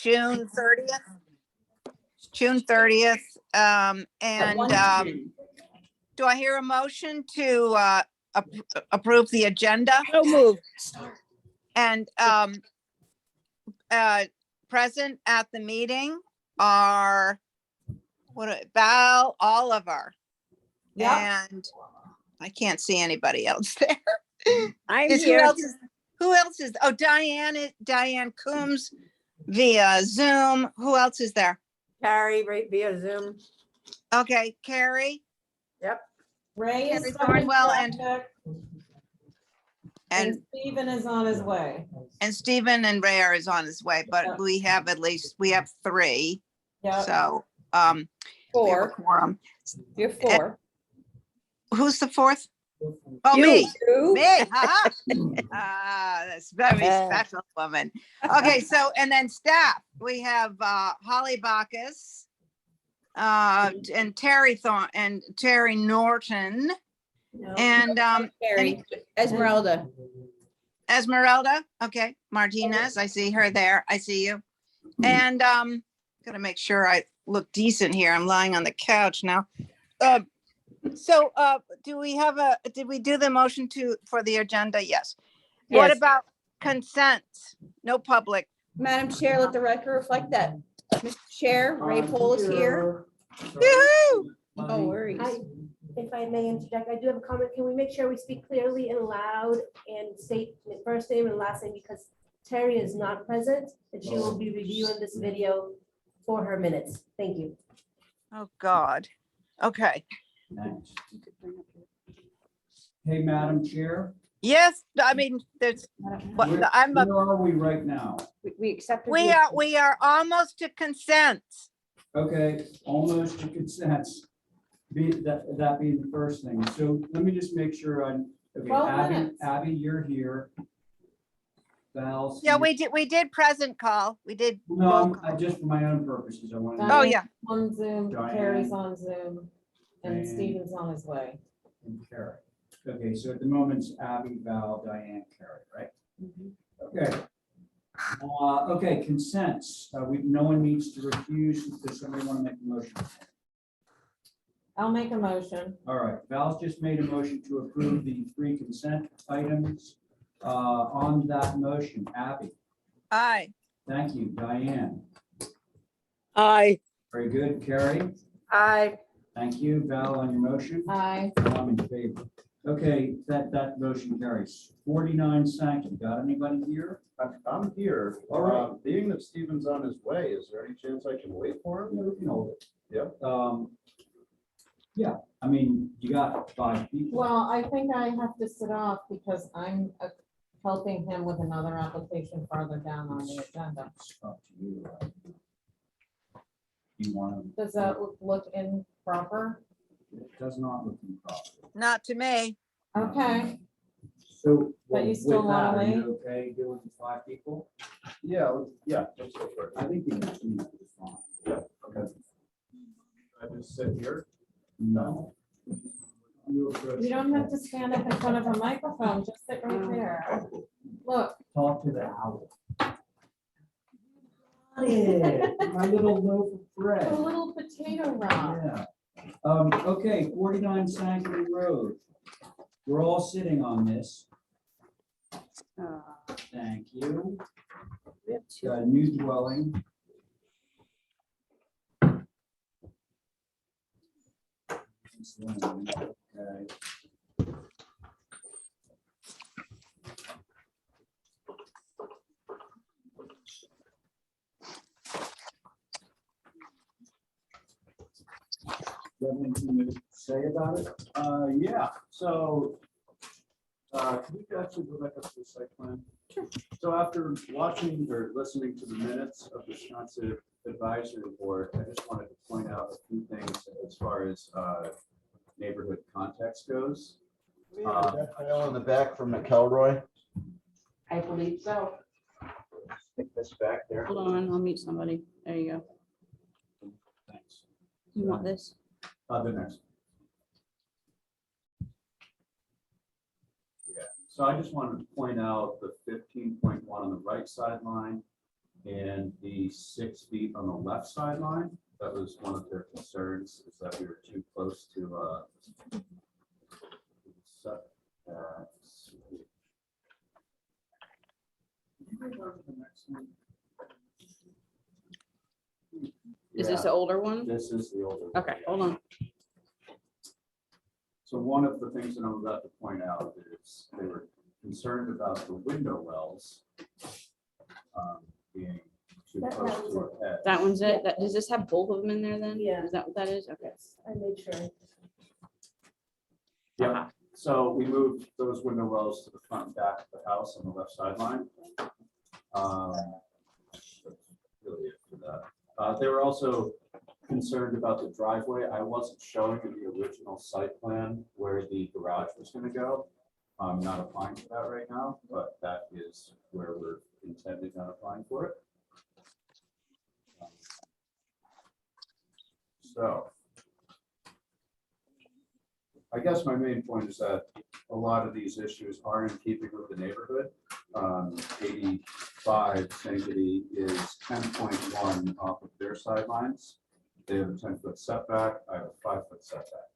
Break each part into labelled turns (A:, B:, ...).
A: June 30th. June 30th. Do I hear a motion to approve the agenda?
B: So moved.
A: And present at the meeting are Val Oliver.
C: Yeah.
A: And I can't see anybody else there.
B: I'm
A: Who
B: here.
A: else is, oh, Diane Coombs via Zoom. Who else is there?
B: Carrie, right via Zoom.
A: Okay, Carrie
B: Yep.
C: Ray is
A: Carrie
C: stuck in
A: Thornwell and-
C: traffic,
A: and
C: and Stephen is on his way.
A: Stephen and Ray is on his way, but we have three.
C: Yeah,
A: So we have a
B: Four.
A: quorum.
B: You're four.
A: Who's the fourth? Oh, me.
B: You.
A: Me. Haha. That's very special woman. Okay, so and then staff, we have Holly Bacchus, and Terry Norton, and
B: Carrie. Esmeralda.
A: Esmeralda. Okay, Martinez. I see her there. I see you. And gotta make sure I look decent here. I'm lying on the couch now. So did we do the motion for the agenda? Yes. What
B: Yes.
A: about consent? No public.
B: Madam Chair, let the record reflect that. Mr. Chair, Ray Paul is here.
A: Yoo-hoo!
B: No worries.
D: If I may interject, I do have a comment. Can we make sure we speak clearly and loud and state first name and last name, because Terry is not present and she will be reviewing this video for her minutes. Thank you.
A: Oh, God. Okay.
E: Thanks. Hey, Madam Chair,
A: Yes, I mean, there's, what,
E: where are we right now?
B: We accepted.
A: we are almost to consent.
E: Okay, almost to consent. That being the first thing. So let me just make sure okay,
C: 12 minutes.
E: Abby, you're here. Val.
A: Yeah, we did present call. We did. roll
E: No,
A: call.
E: just for my own purposes, I want to.
A: Oh, yeah.
C: On Zoom,
E: Diane.
C: Carrie's on Zoom, and
E: Diane.
C: Stephen's on his way.
E: And Carrie. Okay, so at the moment it's Abby, Val, Diane, Carrie, right? Okay. Okay, consents. No one needs to refuse. Does somebody want to make a motion?
C: I'll make a motion.
E: All right, Val's just made a motion to approve the 3 consent items. On that motion, Abby,
A: Aye.
E: thank you. Diane,
B: Aye.
E: very good. Carrie,
B: Aye.
E: thank you. Val, on your motion?
C: Aye.
E: I'm in favor. Okay, that motion carries. 49 Sankey, got anybody here?
F: I'm here.
E: All right.
F: Being that Stephen's on his way, is there any chance I can wait for him?
E: Yeah, we can hold it.
F: Yeah.
E: Yeah, I mean, you got 5 people.
C: Well, I think I have to sit off because I'm helping him with another application farther down on the agenda.
E: It's up to you. You want to,
C: Does that look improper?
E: it does not look improper.
A: Not to me.
C: Okay,
E: So.
C: But you
E: with
C: still wanna
E: that, are you
C: wait?
E: Okay, doing 5 people?
F: Yeah, yeah. Let's go for it.
E: I think you can do that just fine.
F: Yeah, okay. I just sit here.
E: No. You approach-
C: you don't have to stand up in front of a microphone, just sit right there. Look,
E: Talk to the owl. Yeah, my little loaf of bread.
C: a little potato rock.
E: Yeah. Okay, 49 Sanklin Road. We're all sitting on this. Thank you.
B: We have two.
E: Got a new dwelling. Okay. Do you have anything to say about it?
F: Yeah, so can you actually go back up to the site plan? So after watching or listening to the minutes of the Wisconsin Advisory Board, I just wanted to point out a few things as far as neighborhood context goes.
G: We have a deck file in the back from McElroy.
C: I believe so.
F: Stick this back there.
B: Hold on, I'll meet somebody. There you go.
E: Thanks.
B: You want this?
F: The next. Yeah, so I just wanted to point out the 15.1 on the right sideline And the 6 feet on the left sideline, that was one of their concerns, is that we were too close to setbacks.
B: Is this
F: Yeah,
B: the older one?
F: this is the older one.
B: Okay, hold on.
F: So one of the things that I'm about to point out is they were concerned about the window wells being too
D: That
F: close
D: was
F: to a head.
B: That one's it. Does this have both of them in there then?
D: Yeah.
B: Is that what that is? Okay.
D: Yes, I made sure.
F: Yeah, so we moved those window wells to the front and back of the house on the left sideline. That's really it for that. They were also concerned about the driveway. I wasn't showing in the original site plan where the garage was gonna go. I'm not applying for that right now, but that is where we're intending on applying for it. So I guess my main point is that a lot of these issues are in keeping with the neighborhood. 85 Sankaty is 10.1 off of their sidelines. They have a 10-foot setback. I have a 5-foot setback.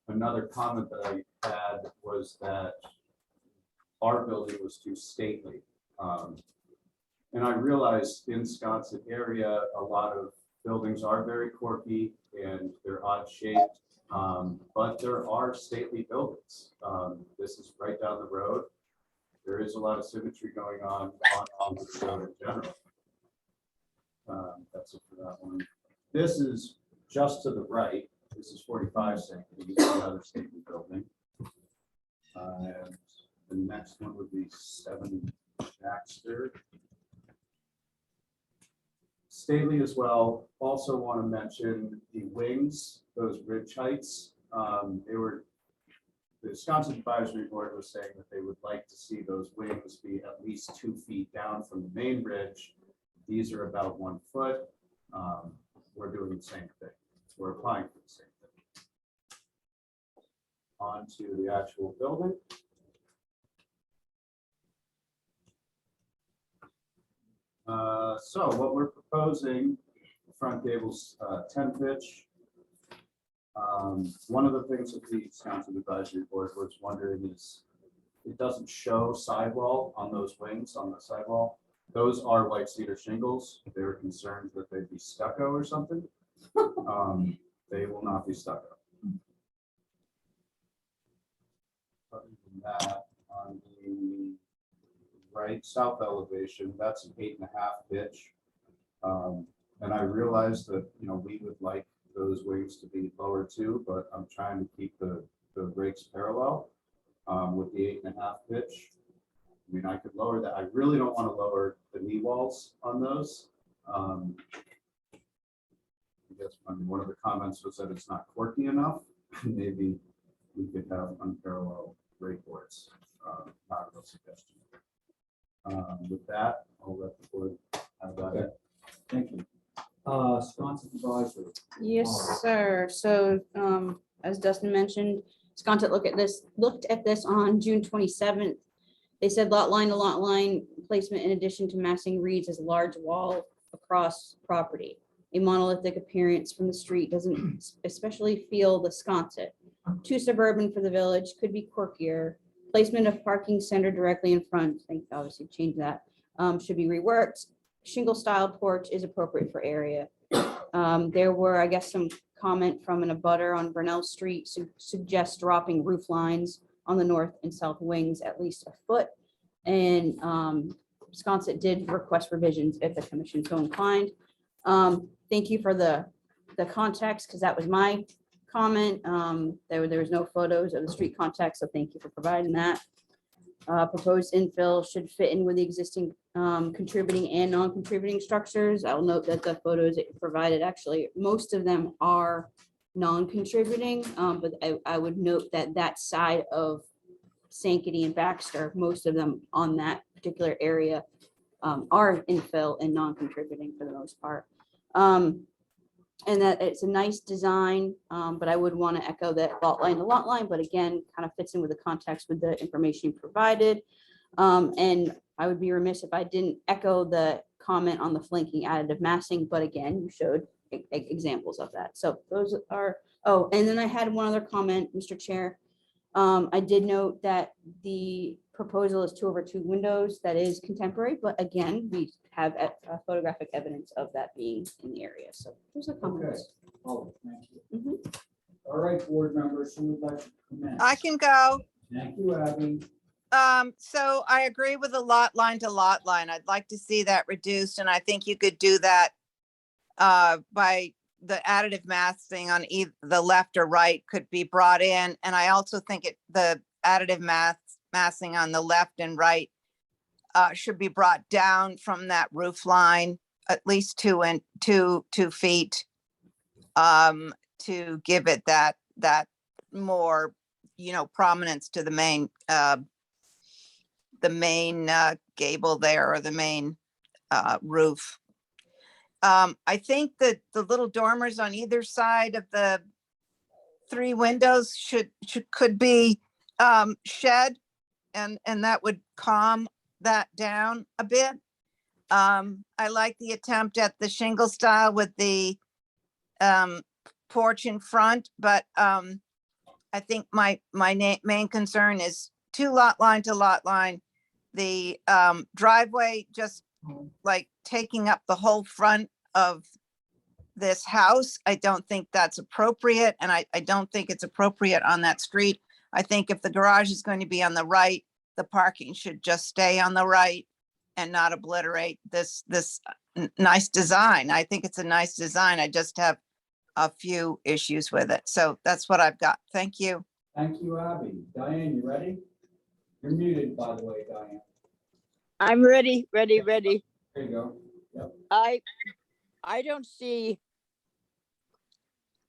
F: Another comment that I had was that our building was too stately. And I realized in Sconset area, a lot of buildings are very quirky and they're odd shaped, but there are stately buildings. This is right down the road. There is a lot of symmetry going on the road in general. That's it for that one. This is just to the right. This is 45 Sankaty, another stately building. And the next one would be 7 Baxter. Stately as well. Also want to mention the wings, those ridge heights. The Wisconsin Advisory Board was saying that they would like to see those wings be at least 2 feet down from the main ridge. These are about 1 foot. We're doing the same thing. We're applying for the same thing. On to the actual building. So what we're proposing, the front gable's 10 pitch. One of the things that the Wisconsin Advisory Board was wondering is it doesn't show sidewall on those wings on the sidewall. Those are white cedar shingles. They were concerned that they'd be stucco or something. They will not be stucco. Other than that, on the right south elevation, that's an 8.5 pitch. And I realized that, you know, we would like those wings to be lower too, but I'm trying to keep the rakes parallel with the 8.5 pitch. I mean, I could lower that. I really don't want to lower the knee walls on those. I guess one of the comments was that it's not quirky enough. Maybe we could have unparalleled rake boards. Not a real suggestion. With that, I'll let the board have that.
E: Thank you. Sconset Advisory.
B: Yes, sir. So, as Dustin mentioned, Sconset looked at this on June 27th. They said lot line to lot line placement in addition to massing reads as a large wall across property. A monolithic appearance from the street doesn't especially feel the Sconset. Too suburban for the village, could be quirkier. Placement of parking center directly in front, I think obviously change that, should be reworked. Shingle style porch is appropriate for area. There were, I guess, some comment from an abutter on Burnell Street suggest dropping roof lines on the north and south wings at least a foot. And Sconset did request revisions if the commission so inclined. Thank you for the context, because that was my comment. There was no photos of the street context, so thank you for providing that. Proposed infill should fit in with the existing contributing and non-contributing structures. I'll note that the photos that you provided, actually, most of them are non-contributing, but I would note that that side of Sankaty and Baxter, most of them on that particular area are infill and non-contributing for the most part. And that it's a nice design, but I would want to echo that lot line to lot line, but again, kind of fits in with the context with the information provided. And I would be remiss if I didn't echo the comment on the flanking additive massing, but again, you showed examples of that. So those are, oh, and then I had one other comment, Mr. Chair. I did note that the proposal is 2/2 windows. That is contemporary, but again, we have photographic evidence of that being in the area. So those are comments.
E: Oh, thank you.
B: Mhm.
E: All right, board members, who would like to comment?
A: I can go.
E: Thank you, Abby.
A: So I agree with the lot line to lot line. I'd like to see that reduced, and I think you could do that by the additive massing on either the left or right could be brought in. And I also think the additive massing on the left and right should be brought down from that roof line at least 2 feet to give it that more, prominence to the main gable there, or the main roof. I think that the little dormers on either side of the 3 windows could be shed, and that would calm that down a bit. I like the attempt at the shingle style with the porch in front, but I think my main concern is 2 lot line to lot line. The driveway just like taking up the whole front of this house. I don't think that's appropriate, and I don't think it's appropriate on that street. I think if the garage is going to be on the right, the parking should just stay on the right and not obliterate this nice design. I think it's a nice design. I just have a few issues with it. So that's what I've got. Thank you.
E: Thank you, Abby. Diane, you ready? You're muted, by the way, Diane.
H: I'm ready.
E: There you go.
H: I don't see,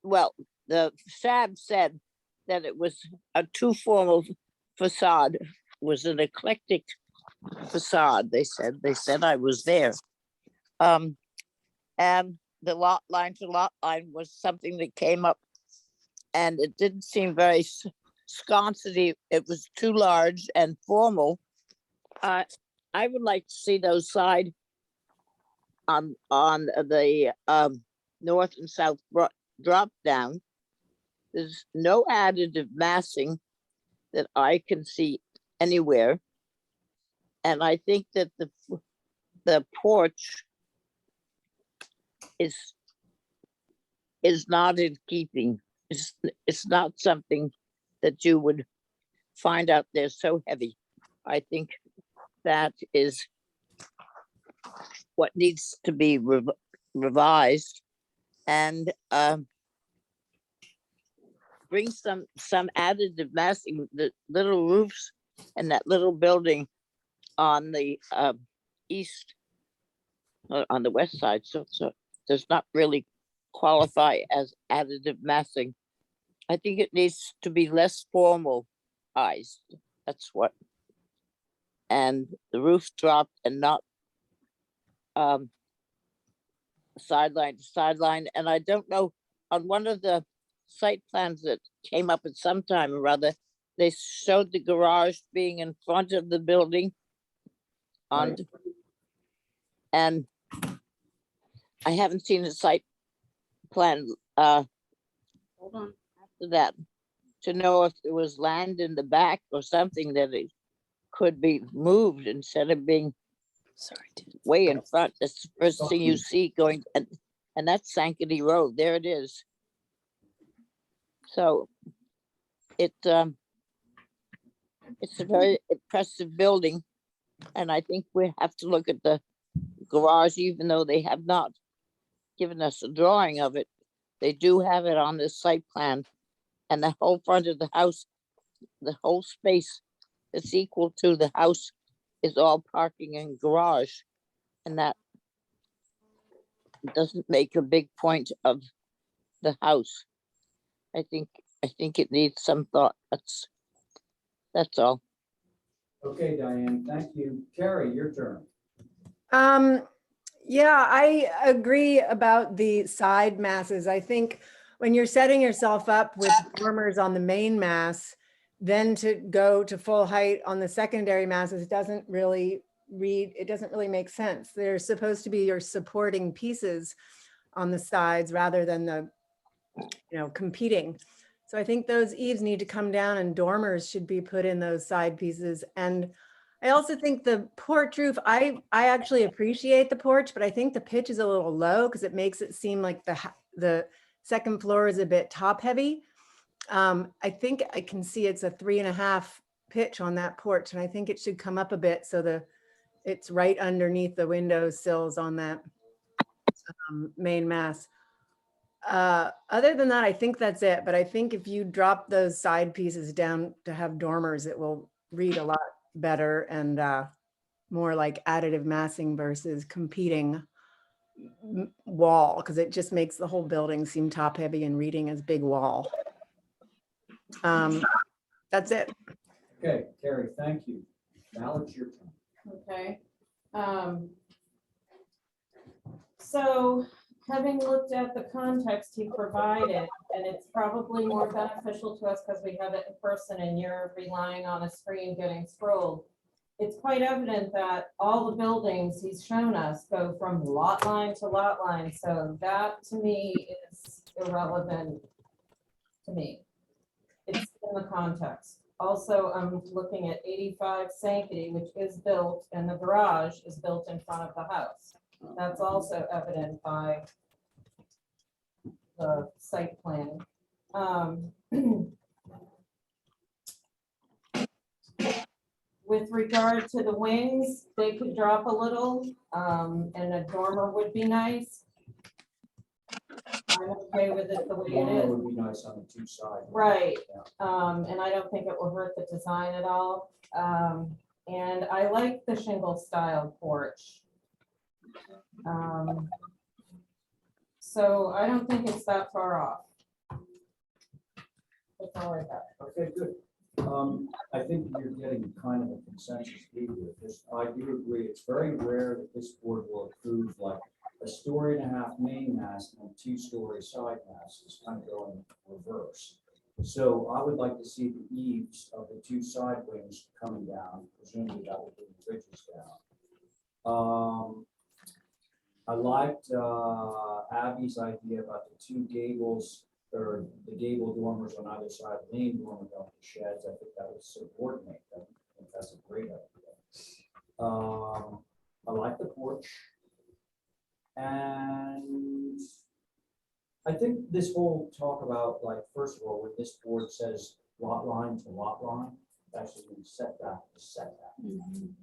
H: well, the SAB said that it was a too formal facade, was an eclectic facade. They said I was there. And the lot line to lot line was something that came up, and it didn't seem very sconcy. It was too large and formal. I would like to see those side on the north and south drop down. There's no additive massing that I can see anywhere. And I think that the porch is not in keeping. It's not something that you would find out there so heavy. I think that is what needs to be revised, and bring some additive massing. The little roofs and that little building on the east, on the west side, so does not really qualify as additive massing. I think it needs to be less formalized. That's what. And the roof drop and not sideline to sideline. And I don't know, on one of the site plans that came up at some time or other, they showed the garage being in front of the building on,
E: Right.
H: And I haven't seen a site plan
B: Hold on.
H: after that to know if there was land in the back or something that it could be moved instead of being way in front. That's the first thing you see going, and that's Sankaty Road. There it is. So it's a very impressive building, and I think we have to look at the garage, even though they have not given us a drawing of it. They do have it on this site plan, and the whole front of the house, the whole space that's equal to the house is all parking and garage, and that doesn't make a big point of the house. I think it needs some thought. That's all.
E: Okay, Diane, thank you. Carrie, your turn.
I: Yeah, I agree about the side masses. I think when you're setting yourself up with dormers on the main mass, then to go to full height on the secondary masses doesn't really read, it doesn't really make sense. They're supposed to be your supporting pieces on the sides rather than the, competing. So I think those eaves need to come down and dormers should be put in those side pieces. And I also think the porch roof, I actually appreciate the porch, but I think the pitch is a little low because it makes it seem like the second floor is a bit top heavy. I think I can see it's a 3.5 pitch on that porch, and I think it should come up a bit so it's right underneath the window sills on that main mass. Other than that, I think that's it. But I think if you drop those side pieces down to have dormers, it will read a lot better and more like additive massing versus competing wall, because it just makes the whole building seem top heavy and reading as big wall. That's it.
E: Okay, Carrie, thank you. Now it's your turn.
C: Okay. So having looked at the context he provided, and it's probably more beneficial to us because we have it in person and you're relying on a screen getting scrolled. It's quite evident that all the buildings he's shown us go from lot line to lot line. So that to me is irrelevant to me. It's in the context. Also, I'm looking at 85 Sankaty, which is built, and the garage is built in front of the house. That's also evident by the site plan. With regard to the wings, they could drop a little, and a dormer would be nice. I'm okay with it the way it
E: Dormer
C: is.
E: would be nice on the two sides.
C: Right,
E: Yeah.
C: and I don't think it will hurt the design at all. And I like the shingle style porch. So I don't think it's that far off. That's all I got.
E: Okay, good. I think you're getting kind of a consensus here. I do agree. It's very rare that this board will approve like a 1.5-story main mast and a 2-story side mast is kind of going reverse. So I would like to see the eaves of the 2 side wings coming down. Presumably that would bring the ridges down. I liked Abby's idea about the 2 gables, or the gable dormers on either side, the main dormer going to sheds. I think that would subordinate them. I think that's a great idea. I like the porch. And I think this whole talk about, like, first of all, when this board says lot line to lot line, it actually means setback to setback.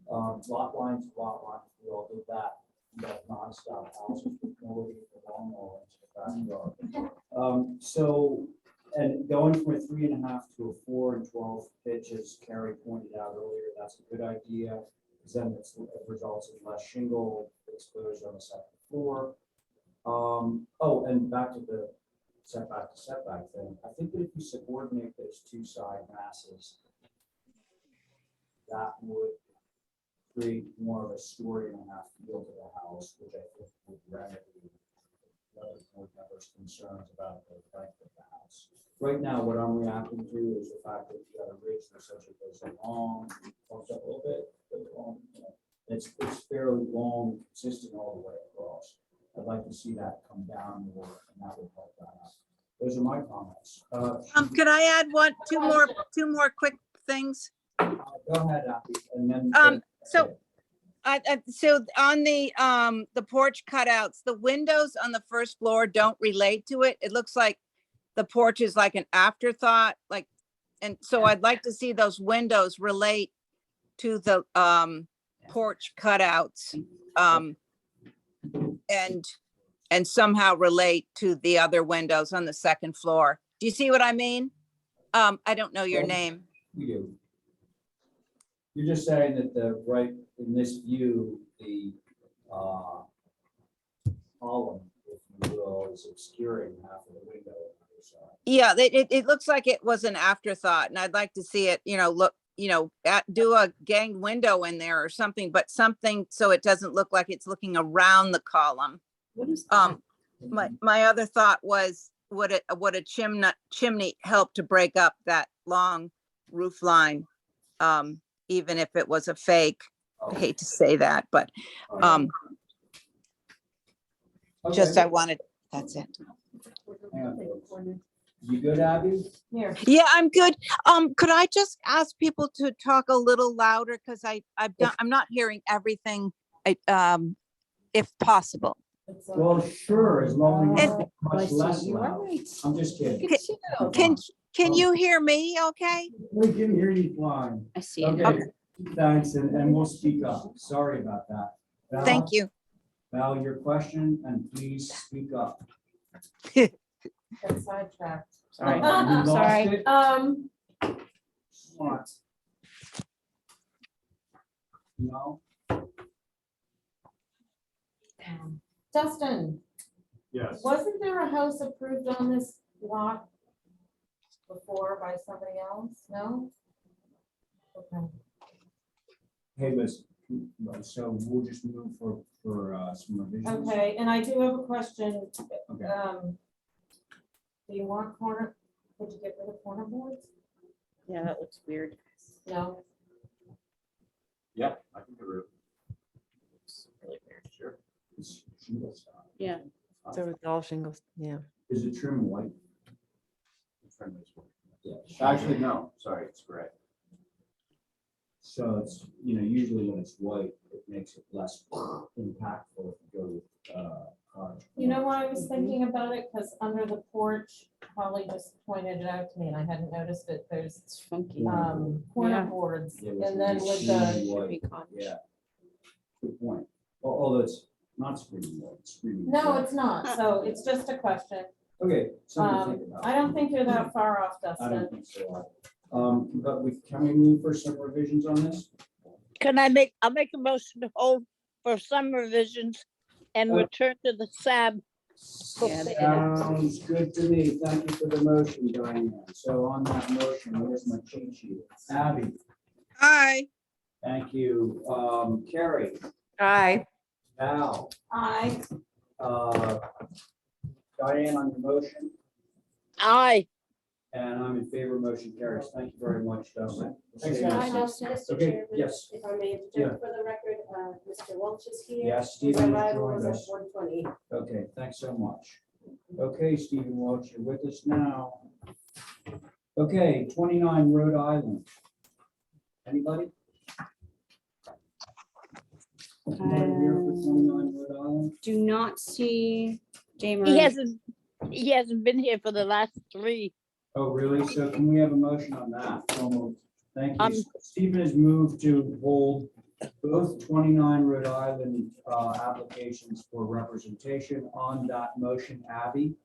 E: Lot line to lot line, we all did that. You got nonstop houses with nobody for long haul into the backyard. So, and going from a 3.5 to a 4 and 12 pitches, Carrie pointed out earlier, that's a good idea. Because then it results in less shingle exposure on the second floor. Oh, and back to the setback to setback thing. I think that if you subordinate those 2 side masses, that would create more of a 1.5-story feel to the house, which I think would remedy other board members' concerns about the length of the house. Right now, what I'm reacting to is the fact that you got a ridge that essentially goes along, bumps up a little bit, goes along, it's fairly long, consistent all the way across. I'd like to see that come down more, and that would help that out. Those are my comments.
A: Could I add two more quick things?
E: Go ahead, Abby, and then.
A: So on the porch cutouts, the windows on the first floor don't relate to it. It looks like the porch is like an afterthought, like, and so I'd like to see those windows relate to the porch cutouts, and somehow relate to the other windows on the second floor. Do you see what I mean? I don't know your name.
E: We do. You're just saying that the right, in this view, the column, if you will, is obscuring half of the window on the other side.
A: Yeah, it looks like it was an afterthought, and I'd like to see it, do a ganged window in there or something, but something so it doesn't look like it's looking around the column.
B: What is that?
A: My other thought was, would a chimney help to break up that long roof line, even if it was a fake? I hate to say that, but just
E: Okay.
A: I wanted, that's it.
E: Hang on, folks. You good, Abby?
C: Here,
A: Yeah, I'm good. Could I just ask people to talk a little louder? Because I'm not hearing everything, if possible.
C: it's,
E: Well, sure, as long as
A: And-
E: it's much less loud. I'm just kidding.
A: Can you hear me okay?
E: We can hear you fine.
B: I see it.
E: Okay, thanks, and we'll speak up. Sorry about that. Val,
A: Thank you.
E: Val, your question, and please speak up.
C: Get sidetracked.
B: Sorry.
E: You lost
B: Sorry.
E: it? What? No?
C: Dustin,
F: Yes.
C: wasn't there a house approved on this lot before by somebody else? No? Okay.
E: Hey, listen, so we'll just move for some revisions.
C: Okay, and I do have a question.
E: Okay.
C: Do you want corner, would you get rid of corner boards?
B: Yeah, that looks weird.
C: No?
F: Yep, I can get rid of
B: It's really weird.
F: it. Sure.
E: It's shingle style.
B: Yeah.
I: So it's all shingles, yeah.
E: Is it trim white? Yeah.
F: Actually, no, sorry, it's gray.
E: So it's, usually when it's white, it makes it less impactful if you go with, cottage.
C: You know why I was thinking about it? Because under the porch, Holly just pointed it out to me and I hadn't noticed it. There's
B: It's funky.
C: corner
B: Yeah.
C: boards.
E: Yeah,
C: And then with
E: screen
C: the,
E: white, yeah. Good point. Although it's not screen white, it's screen.
C: no,
E: white.
C: it's not. So it's just a question.
E: Okay, something to think about.
C: I don't think you're that far off,
E: I
C: Dustin.
E: don't think so. But can we move for some revisions on this?
H: I'll make a motion to hold for some revisions and
E: Oh.
H: return to the SAB.
B: Yeah,
E: Sounds good to me. Thank you for the motion, Diane. So on that motion, where's my cheat sheet? Abby,
A: Hi.
E: thank you. Carrie,
I: Aye.
E: Al,
C: I,
E: Diane on the motion,
H: Aye.
E: and I'm in favor of motion carries. Thank you very much, Dustin.
D: Hi, Dustin. Mr.
E: Okay,
D: Chairman,
E: yes.
D: if I may interject for the record, Mr. Welch is here.
E: Yes,
D: His
E: Stephen has
D: arrival
E: joined
D: was
E: us.
D: at 1:20.
E: Okay, thanks so much. Okay, Stephen Welch, you're with us now. Okay, 29 Rhode Island. Anybody? Anybody here for 29 Rhode Island?
B: Do not see Jamer.
H: He hasn't been here for the last 3.
E: Oh, really? So can we have a motion on that? So moved. Thank
H: Um,
E: you. Stephen has moved to hold both 29 Rhode Island applications for representation on that motion. Abby?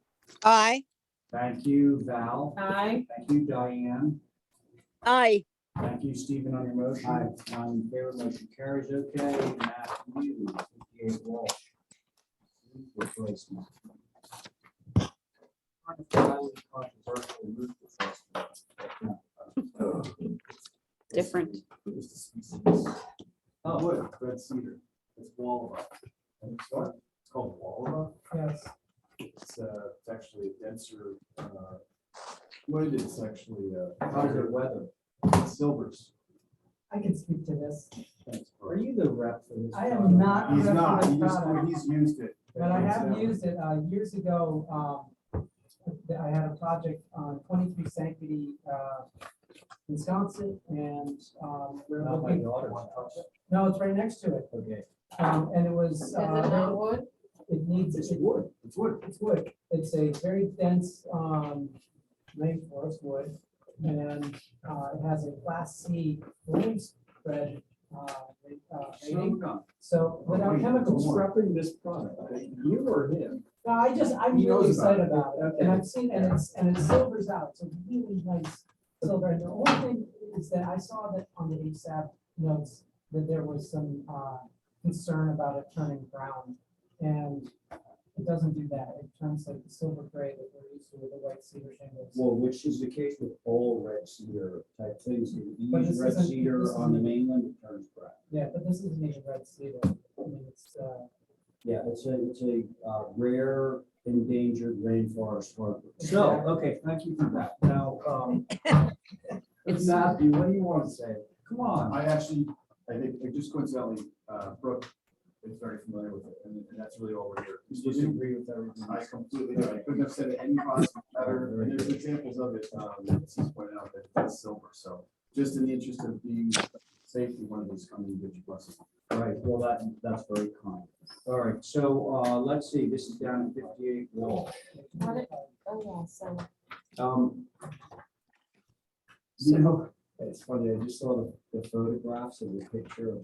A: Aye.
E: Thank you, Val.
C: I,
E: Thank you, Diane.
H: Aye.
E: Thank you, Stephen, on your motion. I'm in favor, motion carries. Okay, Matt, you, 58 Walsh. Replacement.
F: Controversial root replacement.
B: Different.
F: Oh, wood, red cedar. It's Walaba. And it's what? It's called Walaba?
E: Yes.
F: It's actually a denser, wood. It's actually,
E: How does it weather?
F: silvers.
J: I can speak to this.
F: Thanks, bro.
E: Are you the rep for this?
J: I am not.
F: He's not,
J: this
F: he just,
J: product,
F: he's used it.
J: But I have used it years ago. I had a project on 23 Sanctity, Wisconsin, and we're
E: Not my
J: looking.
E: daughter's house.
J: No, it's right next to it.
E: Okay.
J: And it was.
C: is it not wood?
J: It needs.
F: It's wood, it's wood.
J: It's wood. It's a very dense rainforest wood, and it has a Class C rain spread rating. So without chemicals.
F: Prepping this product, you or him?
J: No, I'm
F: He
J: really
F: knows about
J: excited
F: it.
J: about it, and I've seen, and it silvers out, it's a really nice silver, and the only thing is that I saw that on the HSAP notes, that there was some concern about it turning brown, and it doesn't do that, it turns like the silver gray that we're used to with the white cedar shingles.
E: Well, which is the case with all red cedar type things. If you
J: But
E: use
J: this
E: red
J: isn't-
E: cedar
J: this
E: on the
J: isn't-
E: mainland, it turns brown.
J: Yeah, but this isn't even red cedar, I mean, it's,
E: Yeah, it's a rare endangered rainforest hardwood. So, okay, thank you for that. Now, Matthew, what do you want to say? Come on.
F: I actually I think it just coincidentally, Brooke is very familiar with it, and that's really all we're here.
E: You disagree with everything?
F: I completely do. I couldn't have said it any possible better, and there's examples of it, that he's pointed out that that's silver, so just in the interest of being safe, we wanted these coming to get you blessings.
E: Right, well, that's very kind. All right, so, let's see, this is down at 58 Wall.
C: Oh, yeah, so.
E: You know, it's funny, I just saw the photographs of the picture of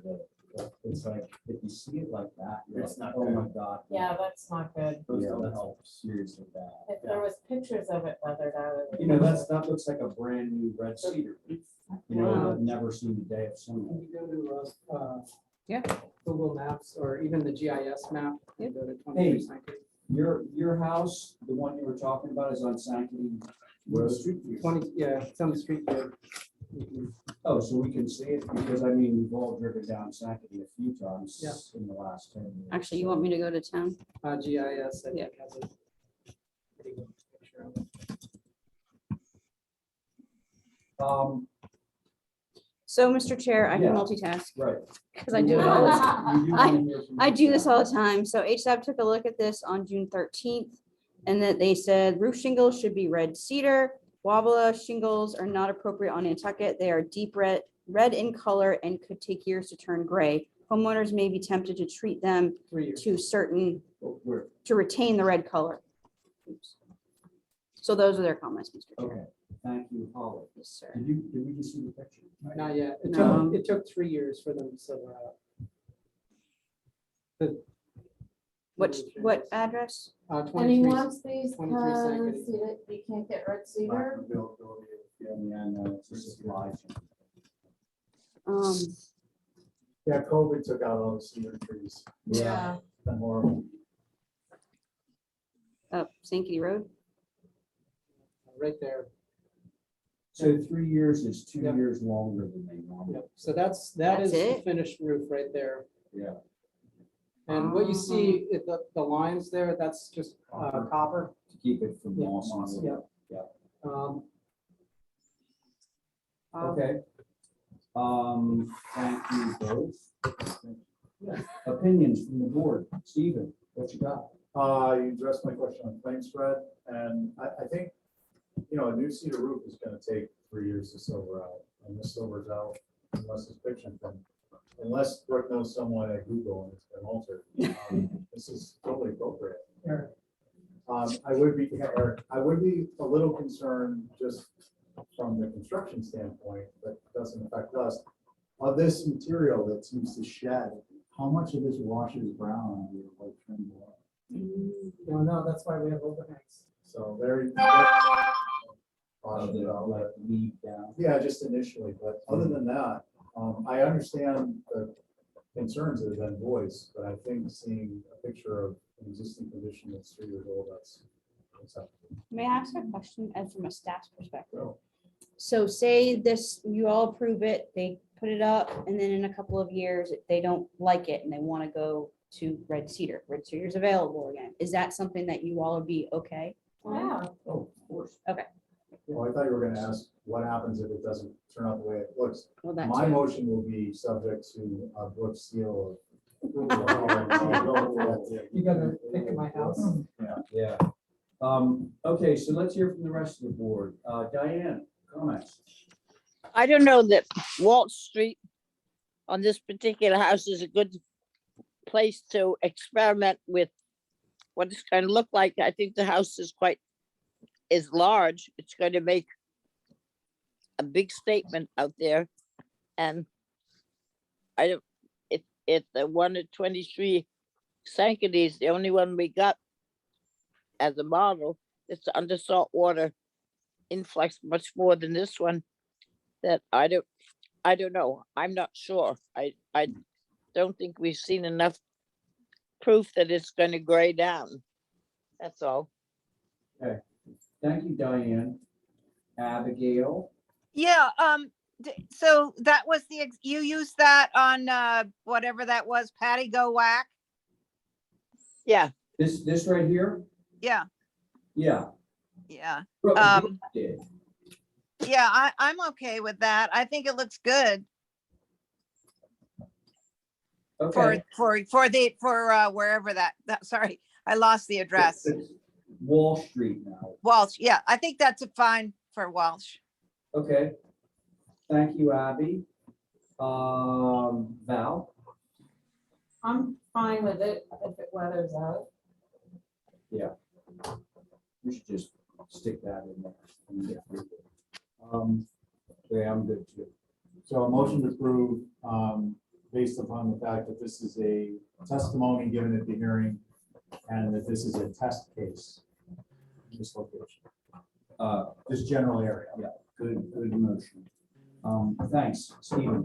E: it's like, if you see it like that, you're
F: It's
E: like,
F: not
E: oh my
F: good.
E: God.
C: Yeah, that's not good.
F: Those
E: Yeah,
F: don't
E: that's
F: help.
E: seriously bad.
C: If there was pictures of it weathered out. it would
E: You know,
C: be-
E: that looks like a brand new red cedar. You know, I've never seen the day of
J: When
E: sunlight.
J: you go to,
B: Yeah.
J: Google Maps or even the GIS map, you
B: Yep.
J: go to
E: Hey.
J: 23 Sankaty.
E: Your house, the one you were talking about, is on Sankaty Road.
J: 20, yeah, it's on the street view.
E: Oh, so we can see it, because I mean, we've all driven down Sankaty a few times
J: Yeah.
E: in the last 10 years.
B: Actually, you want me to go to town?
J: GIS, I
B: Yeah.
J: think, has a pretty good picture of it.
B: So, Mr. Chair, I can
E: Yeah.
B: multitask
E: Right.
B: because I do it all the time.
E: We do wanna hear from
B: I
E: you,
B: do this
E: Sarah.
B: all the time. So HSAB took a look at this on June 13th. And that they said roof shingles should be red cedar. Wabula shingles are not appropriate on Nantucket. They are deep red in color and could take years to turn gray. Homeowners may be tempted to treat them
J: 3 years.
B: to certain,
E: Oh, we're-
B: to retain the red color. Oops. So those are their comments, Mr. Chair.
E: Okay, thank you, Holly.
B: Yes, sir.
E: Did we just see the picture?
J: Not yet.
B: No.
J: It took 3 years for them to silver out.
B: What address?
C: And he
J: 23
C: wants these
J: 23 Sankaty.
C: because you can't get red
F: Lack
C: cedar.
F: of availability of-
E: Yeah, no, it's a supply chain.
F: Yeah, COVID took out all the cedar trees.
C: Yeah.
F: And more.
B: Up Sankaty Road?
J: Right there.
E: So 3 years is 2
J: Yeah.
E: years longer than they want.
J: Yep. So that is
B: That's
J: the
B: it?
J: finished roof right there.
E: Yeah.
J: And what you see, the lines there, that's just copper.
E: To keep it from
J: Yeah.
E: moss.
J: Yeah.
E: Yeah.
J: Um,
E: Okay. Thank you both. Opinions from the board. Stephen, what you got?
F: You addressed my question on flame spread, and I think, a new cedar roof is gonna take 3 years to silver out, and this silvers out unless it's fiction from, unless Brooke knows someone at Google and it's been altered. This is totally appropriate.
J: Eric.
F: I would be a little concerned just from the construction standpoint, but doesn't affect us. Of this material that seems to shed, how much of this washes brown on your white trim wall?
J: No, that's why we have overhangs.
F: So very.
E: Like lead down.
F: Yeah, just initially, but other than that, I understand the concerns that have been voiced, but I think seeing a picture of an existing condition that's 3 years old, that's acceptable.
B: May I ask a question as from a staff's perspective?
F: So,
B: So say this, you all approve it, they put it up, and then in a couple of years, if they don't like it and they want to go to red cedar is available again. Is that something that you all would be okay? on?
C: Yeah.
F: Oh, of course.
B: Okay.
F: Well, I thought you were gonna ask what happens if it doesn't turn out the way it looks.
B: Well, that
F: My
B: too.
F: motion will be subject to Brooke's seal of.
J: You gotta pick at my house.
E: Yeah. Okay, so let's hear from the rest of the board. Diane, comments?
H: I don't know that Walt Street on this particular house is a good place to experiment with what it's going to look like. I think the house is large. It's going to make a big statement out there. And I don't, if the one at 23 Sankaty is the only one we got as a model, it's under salt water influx much more than this one, that I don't know. I'm not sure. I don't think we've seen enough proof that it's going to gray down. That's all.
E: Thank you, Diane. Abigail?
A: Yeah, so that was you used that on whatever that was, Patty Go Whack?
H: Yeah,
E: This right here?
A: Yeah,
E: Yeah.
A: yeah.
E: Brooke
A: Um,
E: did.
A: Yeah, I'm okay with that. I think it looks good.
E: Okay.
A: for wherever sorry, I lost the address.
E: It's Wall Street now.
A: Walsh, yeah, I think that's a fine for Walsh.
E: Okay. Thank you, Abby. Val?
C: I'm fine with it if it weathers out.
E: We should just stick that in there. and get through it. Yeah, I'm good too.
K: So a motion to approve, based upon the fact that this is a testimony given at the hearing and that this is a test case. in This location, this general area.
E: Yeah, good motion. Thanks, Stephen.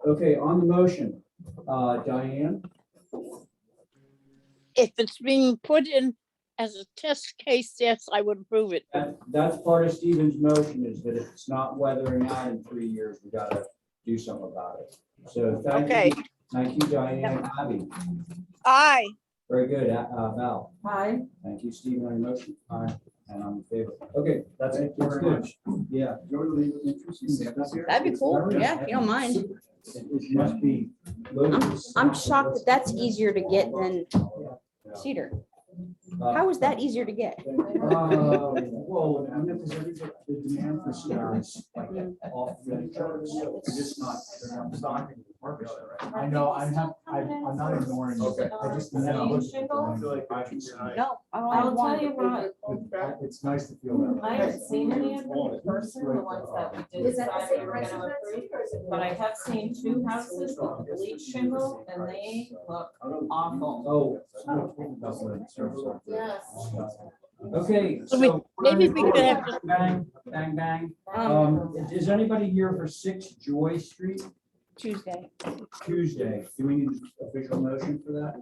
E: Okay, on the motion, Diane?
H: If it's being put in as a test case, yes, I would approve it.
E: That's part of Stephen's motion, is that if it's not weathering out in 3 years, we gotta do something about it. So
H: Okay.
E: Thank you, Diane. Abby,
A: Aye.
E: very good. Val,
C: Hi.
E: thank you, Stephen, on your motion. Aye, and I'm in favor. Okay,
K: That's
E: thank you very much. Yeah.
B: That'd be cool. Yeah, if you don't mind.
E: It must be loaded.
B: I'm shocked that that's easier to get than cedar. How is that easier to get?
E: Well, I know, because everybody, the demand for cedar is like off the charts. It's just not, they're not stocking the market, right?
K: I know, I'm not ignoring you.
F: Okay.
K: I just.
C: Same shingle?
B: No, I only have
C: I'll tell
B: one.
C: you what,
K: It's nice to feel that.
C: I haven't seen any of them in person, the ones that we did
D: Is that the
C: decide we
D: same
C: were
D: price
C: gonna
D: as
C: approve.
D: or is it
C: But I have seen 2 houses with bleach shingle and they look awful.
E: Oh.
C: Yes.
E: Okay,
H: So we-
E: so.
H: maybe we could have just-
E: Bang, bang, bang. Is anybody here for 6 Joy Street
B: Tuesday.
E: Tuesday? Do we need an official motion for that?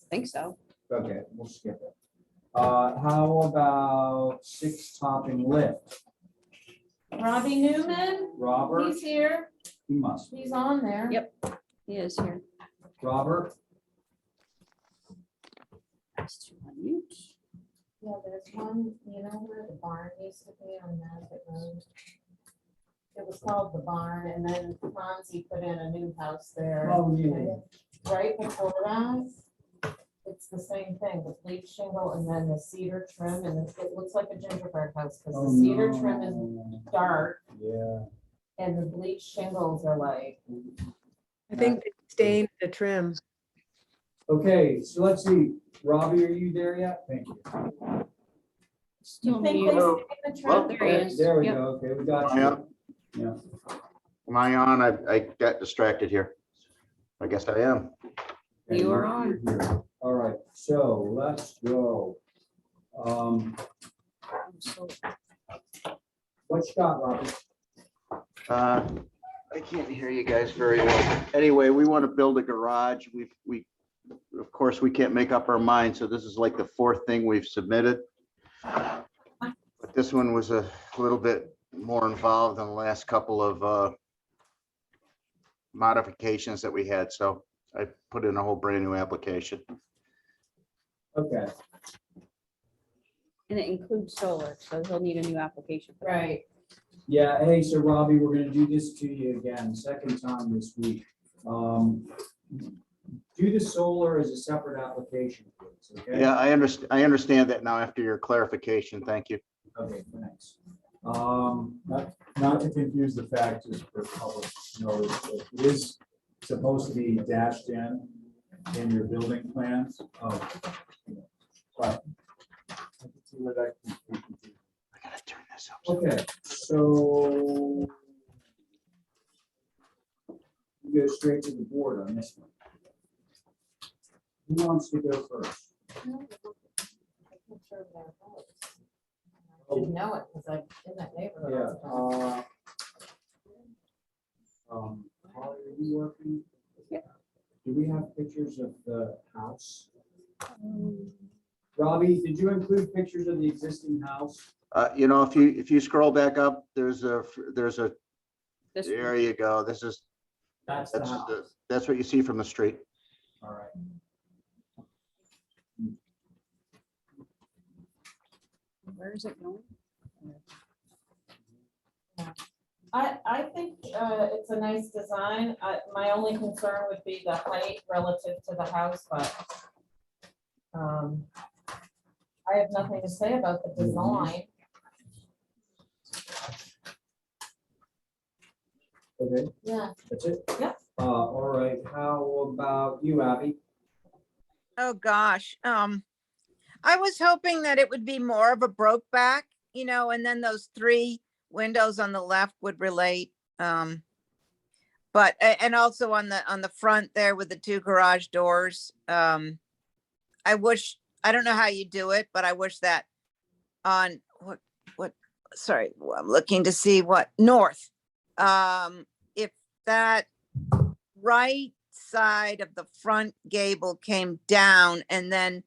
B: Think so.
E: Okay, we'll skip it. How about 6 Topping Lift?
C: Robbie Newman,
E: Robert,
C: he's here,
E: he must.
C: he's on there.
B: Yep. He is here.
E: Robert,
B: That's to unmute.
C: Yeah, there's one, you know where the barn used to be on Nasbit Road? It was called the barn, and then Fonzie put in a new house there.
E: Oh, yeah.
C: Right before that, it's the same thing, the bleach shingle and then the cedar trim, and it looks like a gingerbread house, because
E: Oh,
C: the cedar trim is
E: no.
C: dark,
E: Yeah.
C: and the bleach shingles are like,
I: I think they stained the trim.
E: Okay, so let's see. Robbie, are you there yet? Thank you.
C: you think they stay in the trim?
B: There he is.
E: There we
B: Yep.
E: go. Okay, we got
G: Am I
E: you.
G: on?
E: Yeah.
G: Am I on? I got distracted here. I guess I am.
E: Okay,
B: You are
E: you're
B: on.
E: here. All right, so let's go. What you got, Robbie?
G: I can't hear you guys very well. Anyway, we want to build a garage. Of course, we can't make up our mind, so this is like the 4th thing we've submitted. But this one was a little bit more involved than the last couple of modifications that we had, so I put in a whole brand new application.
E: Okay,
B: And it includes solar, so he'll need a new application. for that.
C: Right,
E: yeah, hey, so Robbie, we're gonna do this to you again, second time this week. Do the solar as a separate application, please, okay?
G: Yeah, I understand that now after your clarification. Thank you.
E: Okay, thanks.
K: Not to confuse the fact, just for public notice, it is supposed to be dashed in your building plans. But I can see where that can be.
G: I gotta turn this up.
E: Okay, so we go straight to the board on this one. Who wants to go first?
C: I didn't know it, because I'm in that neighborhood.
E: Yeah.
C: all the time.
E: Holly, are you working?
B: Yeah.
E: Do we have pictures of the house? Robbie, did you include pictures of the existing house?
G: You know, if you scroll back up, there's a,
B: This
G: there you go. This is,
E: That's the house.
G: that's what you see from the street.
E: All right.
B: Where is it going?
C: I think it's a nice design. My only concern would be the height relative to the house, but I have nothing to say about the design.
E: Okay,
C: Yeah.
E: that's it?
C: Yeah.
E: All right, how about you, Abby?
A: Oh, gosh. I was hoping that it would be more of a broke back, and then those 3 windows on the left would relate. But, and also on the front there with the 2 garage doors. I don't know how you do it, but I wish that on sorry, I'm looking to see what north. If that right side of the front gable came down and then,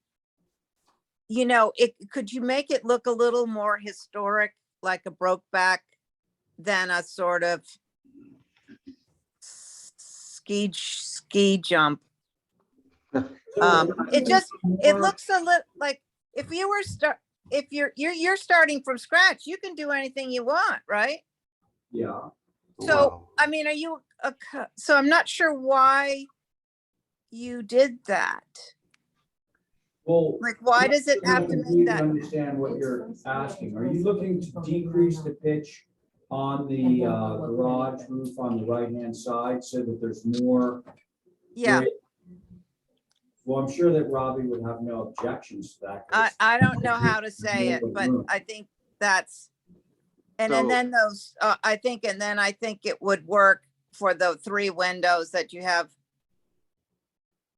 A: could you make it look a little more historic, like a broke back than a sort of ski jump? It looks a little like if you were if you're starting from scratch, you can do anything you want, right?
E: Yeah.
A: So,
G: Wow.
A: I mean, so I'm not sure why you did that.
E: Well.
A: Like, why does it have to make
E: completely
A: that?
E: Understand what you're asking. Are you looking to decrease the pitch on the garage roof on the right-hand side so that there's more?
A: Yeah,
E: grade? Well, I'm sure that Robbie would have no objections to that. 'cause
A: I don't know how to say it,
E: more
A: but
E: room.
A: I think that's, and
G: So-
A: then those, I think it would work for the 3 windows that you have.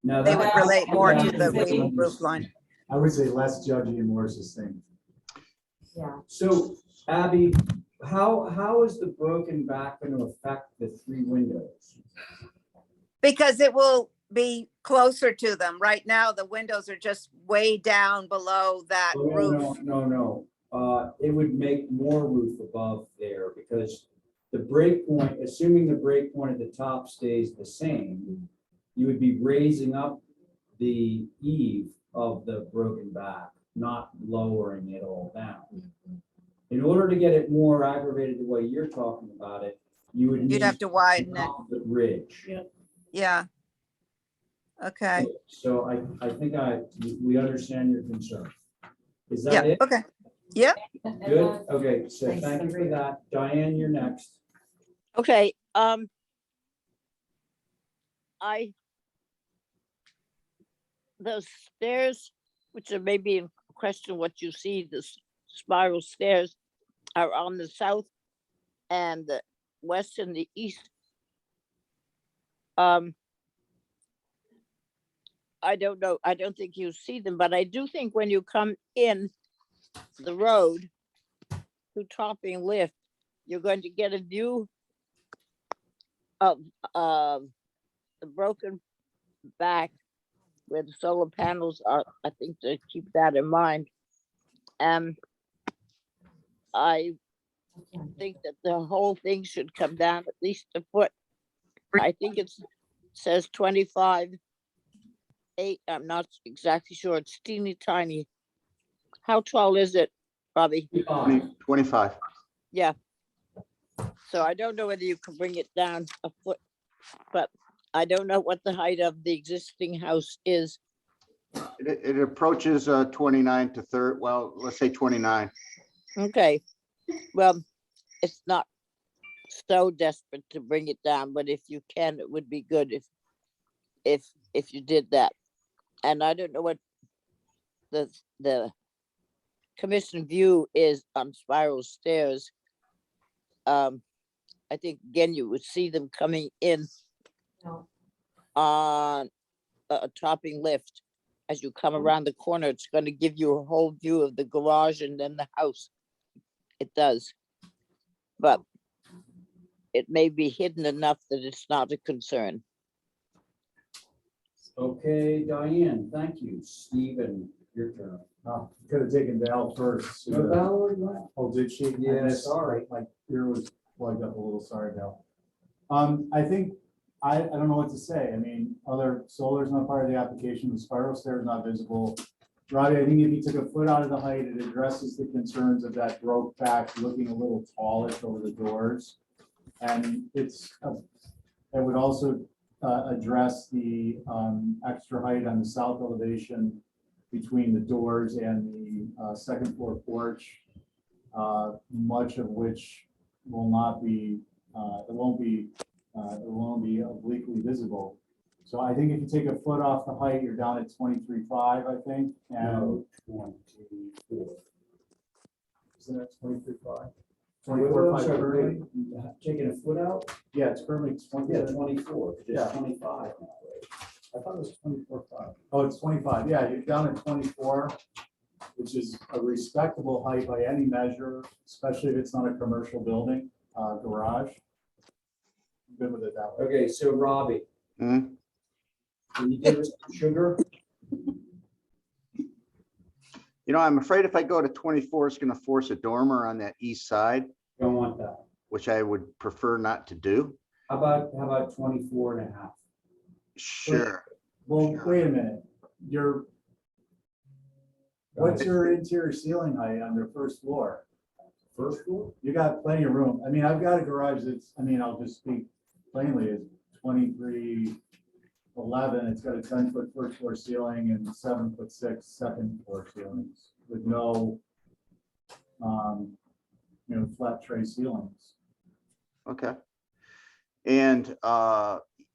E: Now
A: They
E: that-
A: would relate more to the
C: Yeah.
A: roof line.
K: I would say less judgy and more succinct.
C: Yeah.
E: So Abby, how is the broken back going to affect the 3 windows?
A: Because it will be closer to them. Right now, the windows are just way down below that
E: Oh,
A: roof.
E: No. It would make more roof above there because the break point, assuming the break point at the top stays the same, you would be raising up the eave of the broken back, not lowering it all down. In order to get it more aggravated the way you're talking about it, you would need
A: You'd have to widen it.
E: up the ridge.
A: Yeah. Okay.
E: So I think we understand your concern. Is
A: Yeah.
E: that it?
A: Okay. Yeah.
E: Good, okay, so
C: Thanks,
E: thank you for
C: Sabrina.
E: that. Diane, you're next.
H: Okay, those stairs, which are maybe in question what you see, the spiral stairs are on the south and the west and the east. I don't know. I don't think you see them, but I do think when you come in the road to Topping Lift, you're going to get a view of the broken back where the solar panels are. I think to keep that in mind. I think that the whole thing should come down at least a foot. I think it says 25.8. I'm not exactly sure. It's teeny tiny. How tall is it, Robbie?
G: 25.
H: Yeah. So I don't know whether you can bring it down a foot, but I don't know what the height of the existing house is.
G: It approaches 29 to 30, well, let's say 29.
H: Okay. Well, it's not so desperate to bring it down, but if you can, it would be good if you did that. And I don't know what the commission view is on spiral stairs. I think again you would see them coming in
C: No.
H: on a topping lift. As you come around the corner, it's going to give you a whole view of the garage and then the house. It does. But it may be hidden enough that it's not a concern.
E: Okay, Diane, thank you. Stephen, your turn.
K: Could have taken Val first.
E: No, Valerie, what?
K: Oh, did she? I
E: Yeah,
K: missed,
E: sorry.
K: My ear was plugged up a little, sorry, Val. I think, I don't know what to say. I mean, solar is not part of the application, the spiral stair is not visible. Robbie, I think if you took a foot out of the height, it addresses the concerns of that broke back looking a little tallish over the doors. And it would also address the extra height on the south elevation between the doors and the second floor porch, much of which will not be, it won't be obliquely visible. So I think if you take a foot off the height, you're down at 23.5, I think, and.
E: 24.
K: Isn't that 23.5?
E: Wait,
K: 24.5
E: sorry,
K: currently?
E: Taking a foot out?
K: Yeah, it's currently 20.
E: Yeah, 24, because
K: Yeah.
E: it's 25 now, right? I thought it was 24.5.
K: Oh, it's 25. Yeah, you're down at 24, which is a respectable height by any measure, especially if it's not a commercial building, garage. I'm good with it that way.
E: Okay, so Robbie,
G: Hmm?
E: can you give us some sugar?
G: You know, I'm afraid if I go to 24, it's gonna force a dormer on that east side,
E: Don't want that.
G: which I would prefer not to do.
E: How about 24 and a half?
G: Sure.
K: Well,
G: Sure.
K: wait a minute. What's your interior ceiling height on your first floor?
E: First floor?
K: You got plenty of room. I mean, I've got a garage that's, I mean, I'll just speak plainly, it's 23.11. It's got a 10-foot first floor ceiling and 7'6" second floor ceilings with no, flat tray ceilings.
G: Okay. And,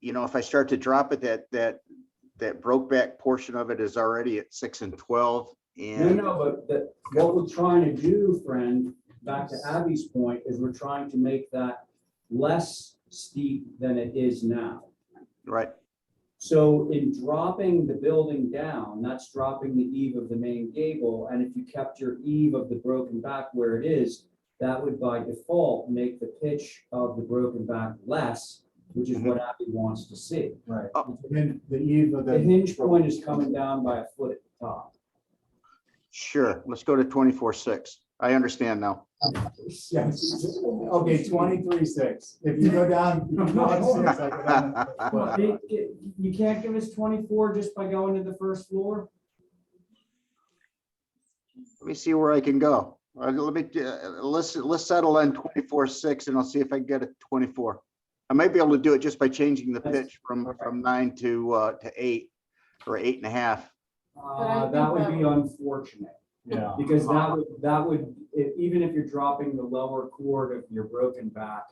G: if I start to drop it, that broke back portion of it is already at 6 and 12. And
E: But what we're trying to do, friend, back to Abby's point, is we're trying to make that less steep than it is now.
G: right,
E: So in dropping the building down, that's dropping the eave of the main gable, and if you kept your eave of the broken back where it is, that would by default make the pitch of the broken back less, which is what Abby wants to see.
K: Right.
G: Oh.
K: And the eve of
E: The hinge point is coming down by a foot at the top.
G: sure. Let's go to 24.6. I understand now.
K: Yes. Okay, 23.6. If you go down, if you go on 6, I go down a foot.
E: You can't give us 24 just by going to the first floor?
G: Let me see where I can go. Let's settle on 24.6 and I'll see if I can get it to 24. I might be able to do it just by changing the pitch from 9 to 8 or 8.5.
E: That would be unfortunate.
K: Yeah.
E: Because that would, even if you're dropping the lower chord of your broken back,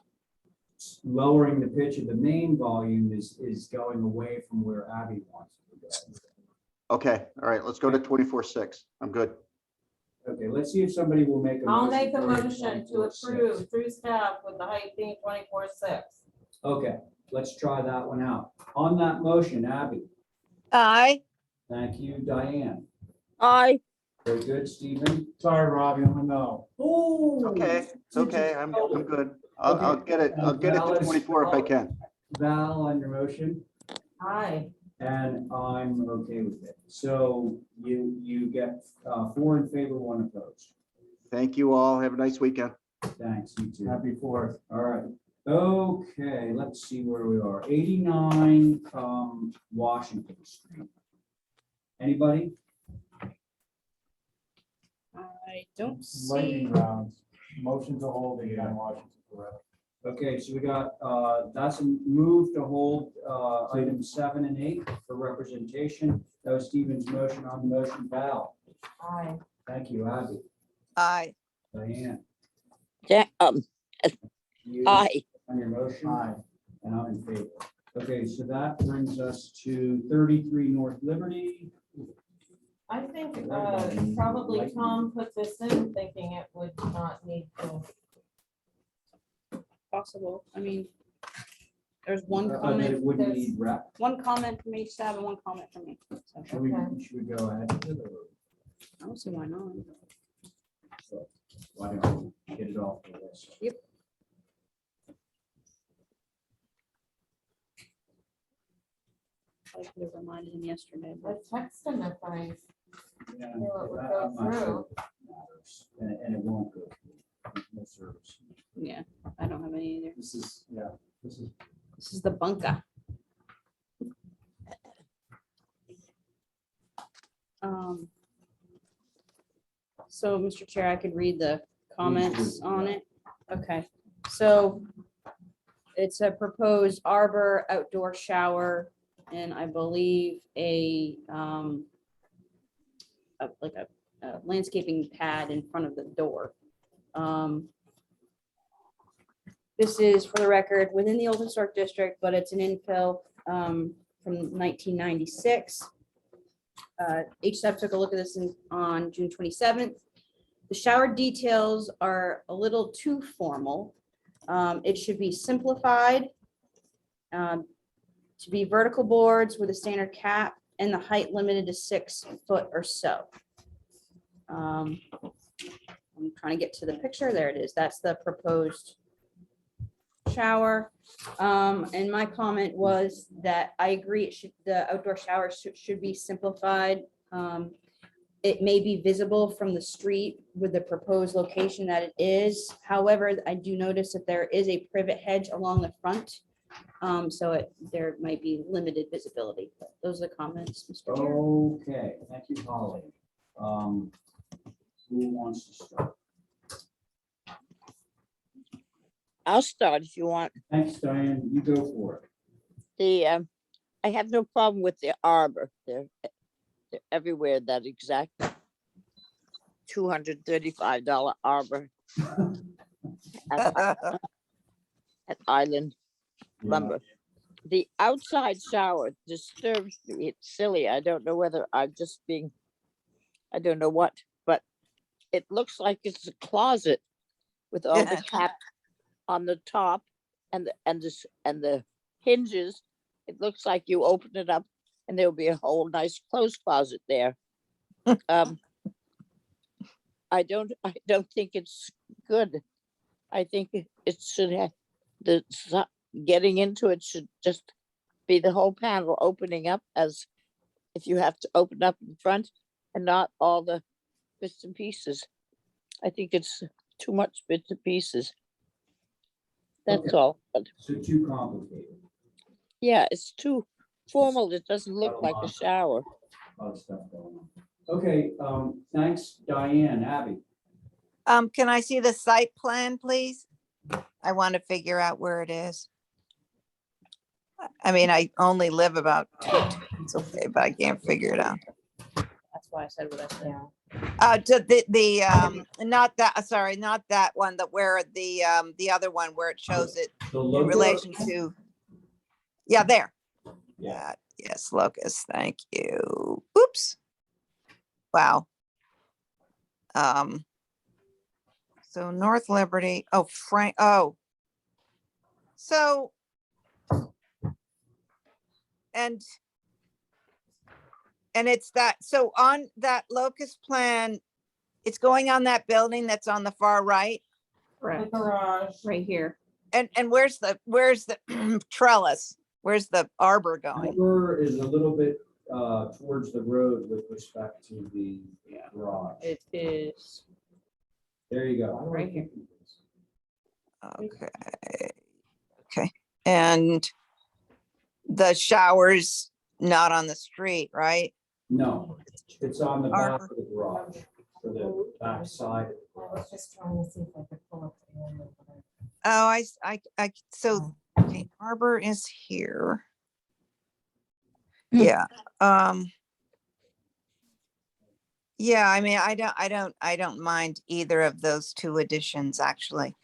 E: lowering the pitch of the main volume is going away from where Abby wants it to go.
G: Okay, all right, let's go to 24.6. I'm good.
E: Okay, let's see if somebody will make a.
C: I'll
E: motion
C: make a
E: for
C: motion to
E: 24.6.
C: approve through staff with the height being 24.6.
E: Okay, let's try that one out. On that motion, Abby,
A: Aye.
E: thank you, Diane.
H: Aye.
E: Very good, Stephen.
K: Sorry, Robbie, I'm a no.
E: Oh.
G: Okay, it's okay. I'm good. I'll get it to 24 if I can.
E: Val on your motion,
C: Aye.
E: and I'm okay with it. So you get 4 in favor, 1 opposed.
G: Thank you all. Have a nice weekend.
E: Thanks, you too.
K: Happy 4th.
E: All right. Okay, let's see where we are. 89 Washington Street. Anybody?
B: I don't see,
K: Lightning rounds. Motion to hold the Washington forever.
E: Okay, so we got, that's a move to hold item 7 and 8 for representation. That was Stephen's motion. On the motion, Val.
C: Aye.
E: Thank you, Abby.
A: Aye.
E: Diane. You
H: Aye.
E: on your motion?
K: Aye.
E: And I'm in favor. Okay, so that brings us to 33 North Liberty.
C: I think probably Tom put this in thinking it would not need to.
B: possible, I mean, there's one
E: That
B: comment,
E: it wouldn't
C: there's-
E: need rep.
B: one comment from each stab and one comment from me. So,
E: Should we,
C: Okay.
E: should we go ahead with it, or
B: I don't see why not.
E: why don't we get it off the list?
B: Yep. I could have reminded him yesterday,
C: I
B: but
C: text him if I,
E: Yeah,
C: knew it would
E: I'm
C: go
E: not sure
C: through.
E: it matters, and it won't go through. No service.
B: yeah, I don't have any either.
K: This is, yeah, this is.
B: This is the bunker. So, Mr. Chair, I could read the comments on it. Okay, so It's a proposed arbor, outdoor shower, and I believe like a landscaping pad in front of the door. This is, for the record, within the Old Historic District, but it's an infill from 1996. HSAP took a look at this on June 27th. The shower details are a little too formal. It should be simplified to be vertical boards with a standard cap and the height limited to 6 foot or so. I'm trying to get to the picture. There it is. That's the proposed shower. And my comment was that I agree the outdoor shower should be simplified. It may be visible from the street with the proposed location that it is. However, I do notice that there is a privet hedge along the front. So there might be limited visibility. But those are the comments, Mr. Chair.
E: Okay, thank you, Holly. Who wants to start?
H: I'll start if you want.
E: Thanks, Diane. You go for it.
H: I have no problem with the arbor. They're everywhere, that exact $235 arbor at Island Lumber. The outside shower disturbs me. It's silly. I don't know whether I'm just being, I don't know what, but it looks like it's a closet with all the cap on the top and the hinges. It looks like you open it up and there'll be a whole nice clothes closet there. I don't think it's good. I think it should have getting into it should just be the whole panel opening up, as if you have to open up in front and not all the bits and pieces. I think it's too much bits and pieces. That's
E: Okay.
H: all. But
E: So too complicated.
H: yeah, it's too formal. It doesn't look like a shower.
E: A lot of stuff going on. Okay, thanks, Diane. Abby.
A: Can I see the site plan, please? I want to figure out where it is. I mean, I only live about 2 towns away, but I can't figure it out.
B: That's why I said what I said.
A: Not that, sorry, not that one, that where the other one where it shows it
E: The
A: in
E: local-
A: relation to, yeah, there.
E: Yeah.
A: Yes, locus, thank you. Oops. Wow. So North Liberty, oh, Frank, oh. So. And it's that, so on that locus plan, it's going on that building that's on the far right.
C: The
B: Correct.
C: garage.
B: Right here.
A: And where's the trellis? Where's the arbor going?
E: Arbor is a little bit towards the road with respect to the garage.
B: It is
E: There you go.
B: right here.
A: Okay. Okay. And the shower's not on the street, right?
E: No, it's on the back
A: Arbor.
E: of the garage, or the back side.
C: I was just trying to see if I could pull up the area.
A: Oh, so, okay, Arbor is here. Yeah, yeah, I mean, I don't mind either of those two additions, actually.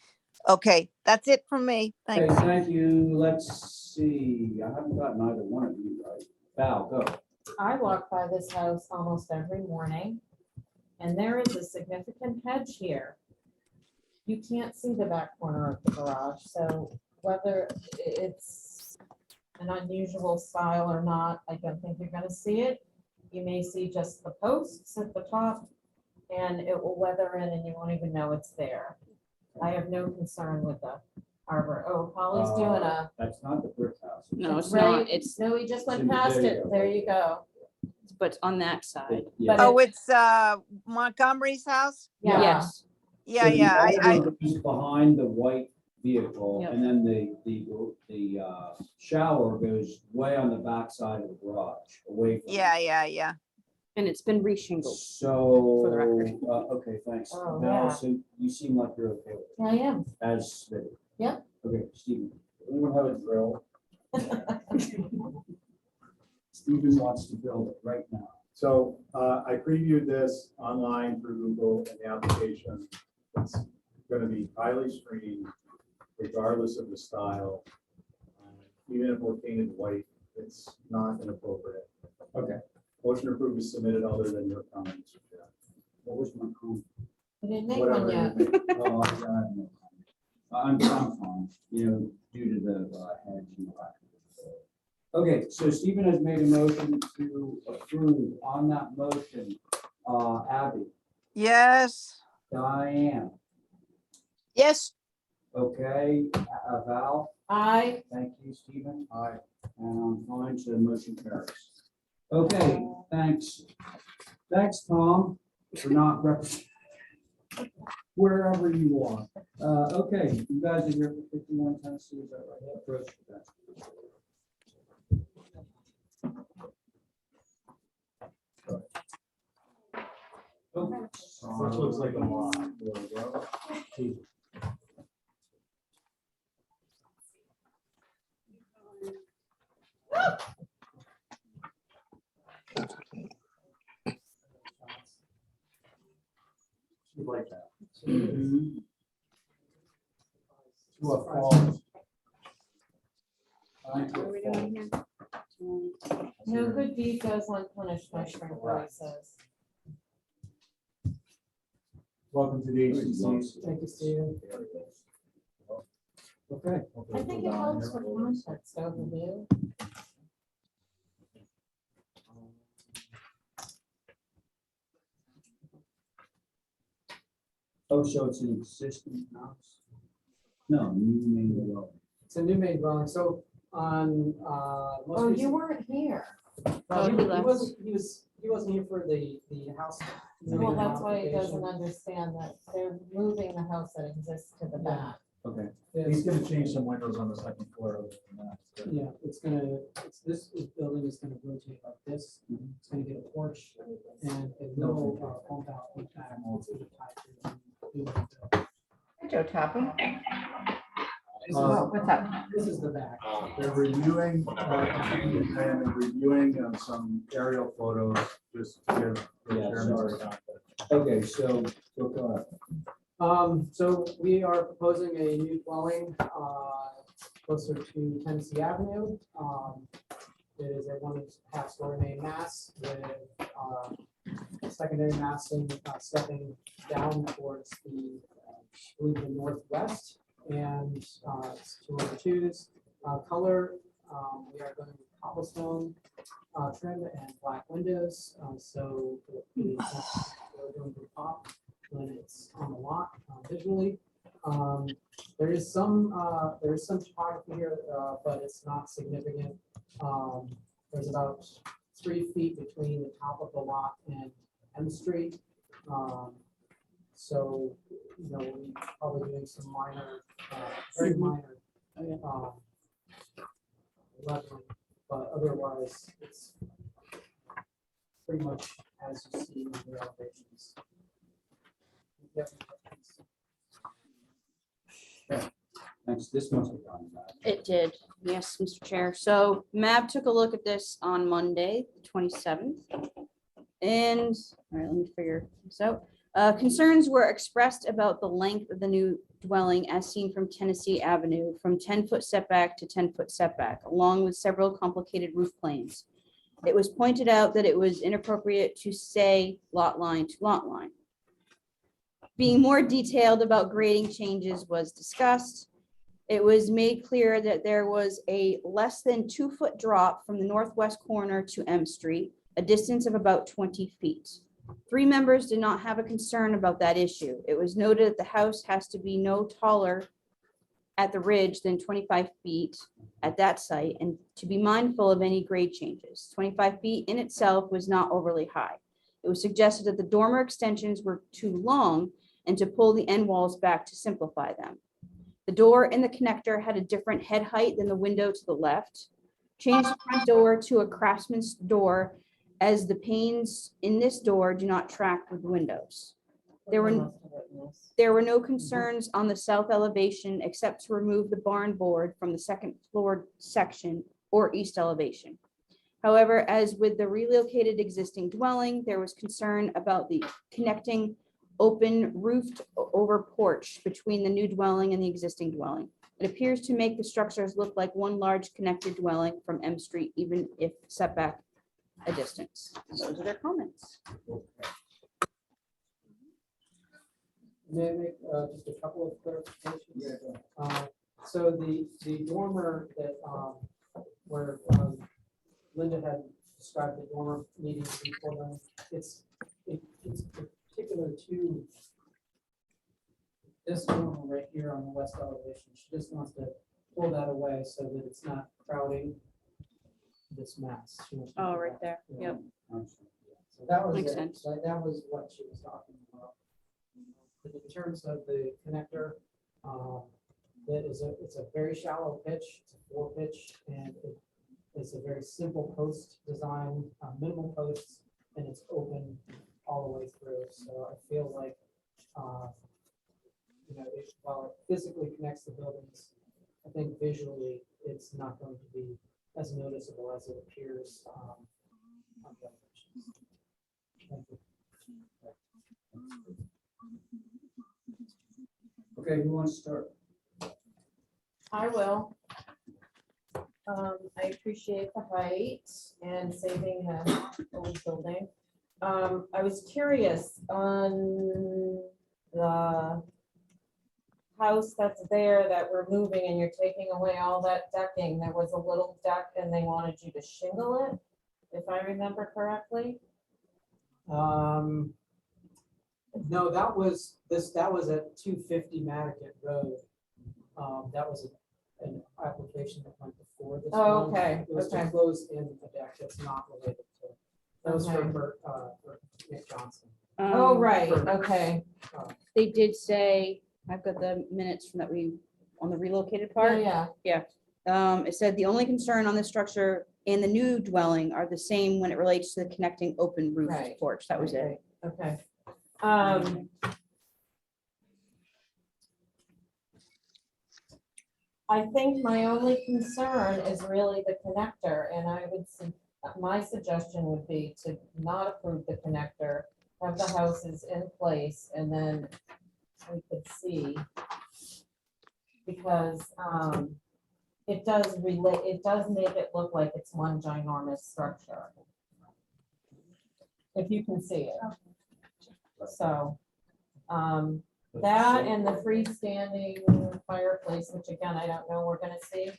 A: Okay, that's it from me.
E: Okay,
A: Thanks.
E: thank you. Let's see. I haven't gotten either one of you right. Val, go.
C: I walk by this house almost every morning, and there is a significant hedge here. You can't see the back corner of the garage, so whether it's an unusual style or not, I don't think you're gonna see it. You may see just the posts at the top, and it will weather in and you won't even know it's there. I have no concern with the arbor. Oh, Polly's doing a.
E: That's not the brick house.
B: No, it's
C: right-
B: not. It's,
C: No, he just
E: It's in
C: went
E: the
C: past it.
E: video.
C: There you go.
B: but on that side.
E: Yeah.
C: But
A: Oh, it's Montgomery's house?
C: Yeah.
B: Yes.
A: Yeah,
E: So the
A: yeah,
E: arbor goes behind the white vehicle,
B: Yep.
E: and then the shower goes way on the back side of the garage, away from.
A: yeah.
B: And it's been reshingled.
E: So,
B: For the record.
E: okay, thanks.
C: Oh,
E: Val,
C: yeah.
E: so you seem like you're okay with it,
C: I am.
E: as submitted.
C: Yep.
E: Okay, Stephen.
K: Anyone have a drill? Steven wants to build it right now. So I previewed this online through Google and the application. It's going to be highly screened regardless of the style. Even if we're painted white, it's not inappropriate. Okay. Motion approved is submitted other than your comments. What was my comment?
C: We didn't make one yet.
K: Oh, I got no comment. I'm fine, you know, due to the hedge and the lack of.
E: Okay, so Stephen has made a motion to approve. On that motion, Abby,
A: Yes.
E: Diane,
H: Yes,
E: okay, Val,
C: I,
E: thank you, Stephen. Aye. And I'm fine, so the motion carries. Okay, thanks. Thanks, Tom, for not representing wherever you are. Okay, you guys are here for 51 Tennessee, is that right? Approach to that. Okay.
K: This looks like a lot. There we go. You like that?
E: Mhm.
K: To a fault.
B: What are we doing here?
C: no good deed goes unpunished, my friend Barry says.
K: Welcome to the HCC.
J: Thank you, Steven.
K: Okay.
C: I think it helps for context overview.
E: Oh, so it's an existing house? No, new main road.
J: It's a new main dwelling, so on, most
C: Oh, you
J: recent-
C: weren't here.
J: No,
B: Oh, he left.
J: he wasn't here for the house.
C: Well, that's why he doesn't understand that they're moving the house that exists to the back.
E: Okay.
K: He's gonna change some windows on the second floor. Other than that, it's good.
J: Yeah, this building is gonna rotate like this, it's gonna get a porch and a little pump out in back. It's gonna tie to the-
A: Joe Topham.
J: This
A: What's up?
J: This is the back.
K: They're reviewing, and reviewing some aerial photos, just to give the
E: Yeah,
K: chairman
E: sorry.
K: some context.
E: Okay, so, go ahead.
J: So we are proposing a new dwelling, closer to Tennessee Avenue. It is a 1.5-story main mass with, secondary massing, stepping down towards the, I believe the northwest. And, it's 202s. Color, we are going with cobblestone, trim and black windows, so it is going to pop when it's on the lot visually. There is some topography here, but it's not significant. There's about 3 feet between the top of the lot and M Street. So, you know, we're probably doing some minor, very minor leveling, but otherwise it's pretty much as you see in the elevations. Yep.
E: Thanks, this must have gone back.
B: It did, yes, Mr. Chair. So Mab took a look at this on Monday, the 27th. And, all right, let me figure this out. Concerns were expressed about the length of the new dwelling as seen from Tennessee Avenue, from 10-foot setback to 10-foot setback, along with several complicated roof planes. It was pointed out that it was inappropriate to say lot line to lot line. Being more detailed about grading changes was discussed. It was made clear that there was a less than 2-foot drop from the northwest corner to M Street, a distance of about 20 feet. 3 members did not have a concern about that issue. It was noted that the house has to be no taller at the ridge than 25 feet at that site and to be mindful of any grade changes. 25 feet in itself was not overly high. It was suggested that the dormer extensions were too long and to pull the end walls back to simplify them. The door in the connector had a different head height than the window to the left. Change the front door to a craftsman's door as the panes in this door do not track with windows. There were-
C: We must have written this.
B: There were no concerns on the south elevation except to remove the barn board from the second floor section or east elevation. However, as with the relocated existing dwelling, there was concern about the connecting open roofed over porch between the new dwelling and the existing dwelling. It appears to make the structures look like one large connected dwelling from M Street, even if setback a distance. Those are their comments.
J: May I make just a couple of clarifications? So the dormer that, where Linda had described the dormer needing to be pulled in, it's particular to this dormer right here on the west elevation. She just wants to pull that away so that it's not crowding this mess. She wants to
B: Oh,
J: do
B: right
J: that.
B: there.
J: Yeah.
B: Yep.
J: So that was
B: Makes
J: it.
B: sense.
J: That was what she was talking about. But in terms of the connector, it's a very shallow pitch, it's a 4-pitch, and it's a very simple post design, minimal posts, and it's open all the way through. So I feel like, while it physically connects the buildings, I think visually it's not going to be as noticeable as it appears. On the elevations. Thank you.
E: Okay, who wants to start?
C: I will. I appreciate the height and saving the old building. I was curious on the house that's there that we're moving and you're taking away all that decking. There was a little deck and they wanted you to shingle it, if I remember correctly.
J: No, that was at 250 Matticat Road. That was an application that went before this.
C: Oh,
J: one.
C: okay,
J: It was to
C: okay.
J: close in a deck that's not related to. That was
C: Okay.
J: for Nick Johnson.
C: Oh,
B: Um,
C: right, okay.
B: They did say, I've got the minutes from that on the relocated
C: Yeah,
B: part.
C: yeah,
B: It said the only concern on the structure and the new dwelling are the same when it relates to the connecting open roof
C: Right.
B: porch. That was it.
C: right, okay. I think my only concern is really the connector, and my suggestion would be to not approve the connector, have the houses in place, and then we could see. Because, it does make it look like it's one ginormous structure. If you can see it. So, that and the freestanding fireplace, which again, I don't know we're gonna see,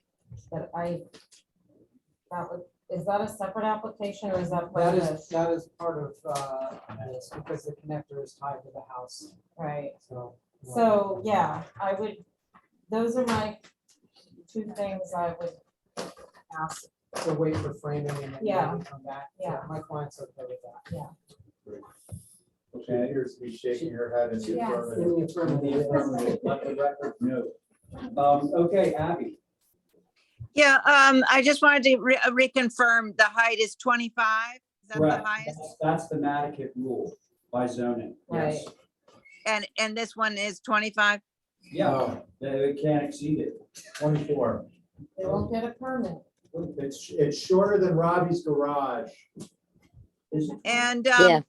C: but is that a separate application or is that part
J: That
C: of
J: is,
C: this?
J: that is part of this because the connector is tied to the house.
C: Right,
J: So.
C: so, yeah, those are my two things I would ask.
J: So wait for framing and then
C: Yeah.
J: maybe come back.
C: Yeah.
J: My client's okay with that.
K: She appears to be shaking her head in the
D: Yes.
K: affirmative.
J: In the affirmative.
K: In the affirmative. Let the record know.
E: Okay, Abby.
A: Yeah, I just wanted to reconfirm the height is 25. Is that the
E: Correct.
A: highest?
E: That's the Matticat rule by zoning. Yes.
A: And this one is 25?
E: Yeah, they can't exceed it.
K: 24.
C: They won't get a permit.
K: It's shorter than Robbie's garage.
E: Is it?
A: And
H: Yeah.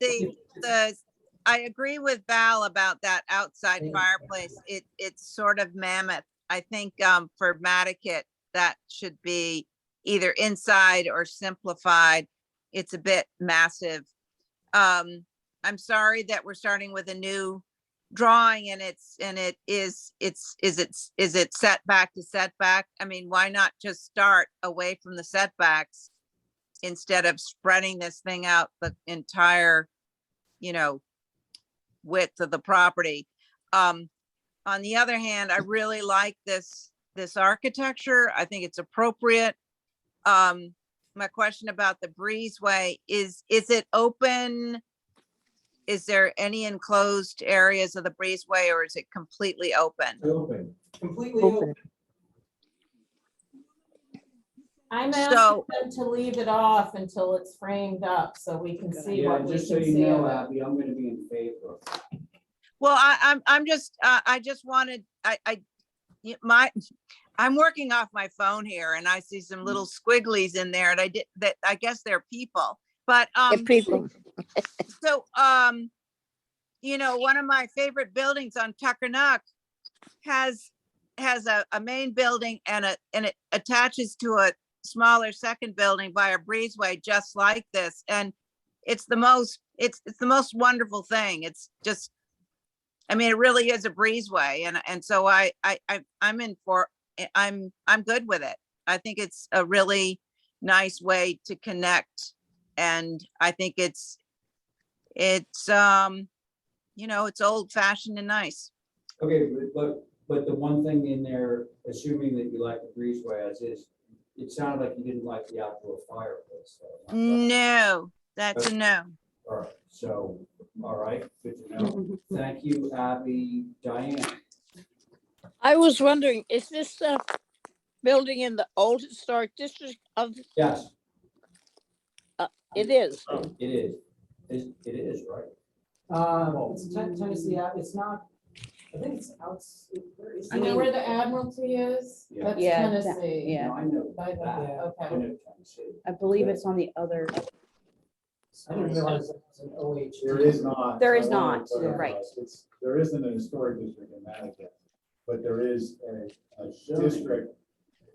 A: I agree with Val about that outside
J: Yeah.
A: fireplace. It's sort of mammoth. I think for Matticat, that should be either inside or simplified. It's a bit massive. I'm sorry that we're starting with a new drawing and is it setback to setback? I mean, why not just start away from the setbacks instead of spreading this thing out the entire, width of the property? On the other hand, I really like this architecture. I think it's appropriate. My question about the breezeway is it open? Is there any enclosed areas of the breezeway or is it completely open?
K: Open.
J: Completely open.
C: I'm
A: So-
C: asking them to leave it off until it's framed up so we can see
E: Yeah,
C: what we can
E: just so you
C: see
E: know,
C: of it.
E: Abby, I'm gonna be in favor.
A: Well, I'm just, I just wanted, I'm working off my phone here and I see some little squigglies in there and I guess they're people, but,
H: People,
A: so, one of my favorite buildings on Tuckernuck has a main building and it attaches to a smaller second building by a breezeway just like this. And it's the most wonderful thing. It's just, I mean, it really is a breezeway. And so I'm in for, I'm good with it. I think it's a really nice way to connect. And I think it's it's old fashioned and nice.
E: Okay, but the one thing in there, assuming that you like the breezeway as is, it sounded like you didn't like the outdoor fireplace. though.
A: No, that's a no.
E: All right, so, all right, good to know. Thank you, Abby. Diane?
H: I was wondering, is this building in the old historic district of,
E: Yes,
H: it is?
E: it is. It is, right?
J: It's Tennessee, it's not, I think it's out.
C: You know where the Admiralty is?
E: Yeah.
C: That's
B: Yeah,
C: Tennessee.
B: yeah.
E: No, I know
C: By the-
E: that.
C: okay.
E: I know Tennessee.
B: I believe it's on the other.
J: I didn't realize it was an OH.
K: There is not.
B: There is
K: I wanted
B: not,
K: to clarify.
B: right.
K: There isn't a historic district in Mattocket, but there is a district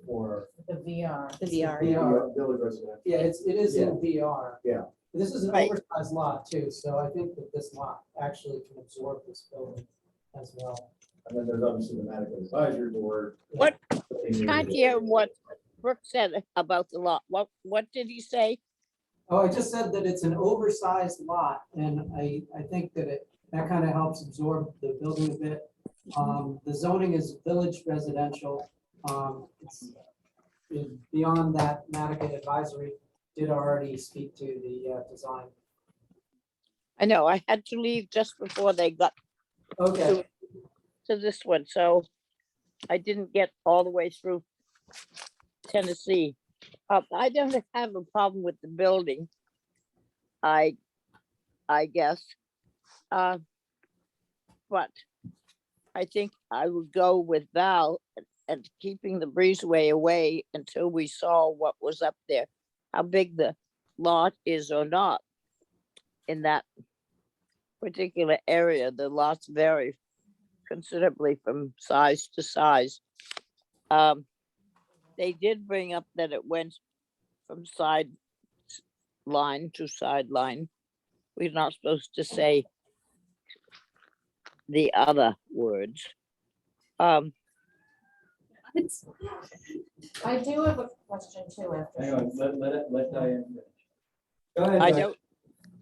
K: for
C: The VR.
B: The VR.
K: village residential.
J: Yeah, it is in VR.
K: Yeah.
J: This is an
H: Right.
J: oversized lot too, so I think that this lot actually can absorb this building as well.
K: And then there's obviously the Mattocket Advisory Board.
H: What? Can't hear what Brooke said about the lot. What did he say?
J: Oh, I just said that it's an oversized lot, and I think that that kind of helps absorb the building a bit. The zoning is village residential. It's beyond that, Mattocket Advisory did already speak to the design.
H: I know, I had to leave just before they got
J: Okay,
H: to this one, so I didn't get all the way through Tennessee. I don't have a problem with the building. I guess. But I think I would go with Val and keeping the breezeway away until we saw what was up there, how big the lot is or not in that particular area. The lots vary considerably from size to size. They did bring up that it went from sideline to sideline. We're not supposed to say the other words.
C: I do have a question too after.
E: Hang on, let Diane finish. Go ahead.
H: I
E: Diane.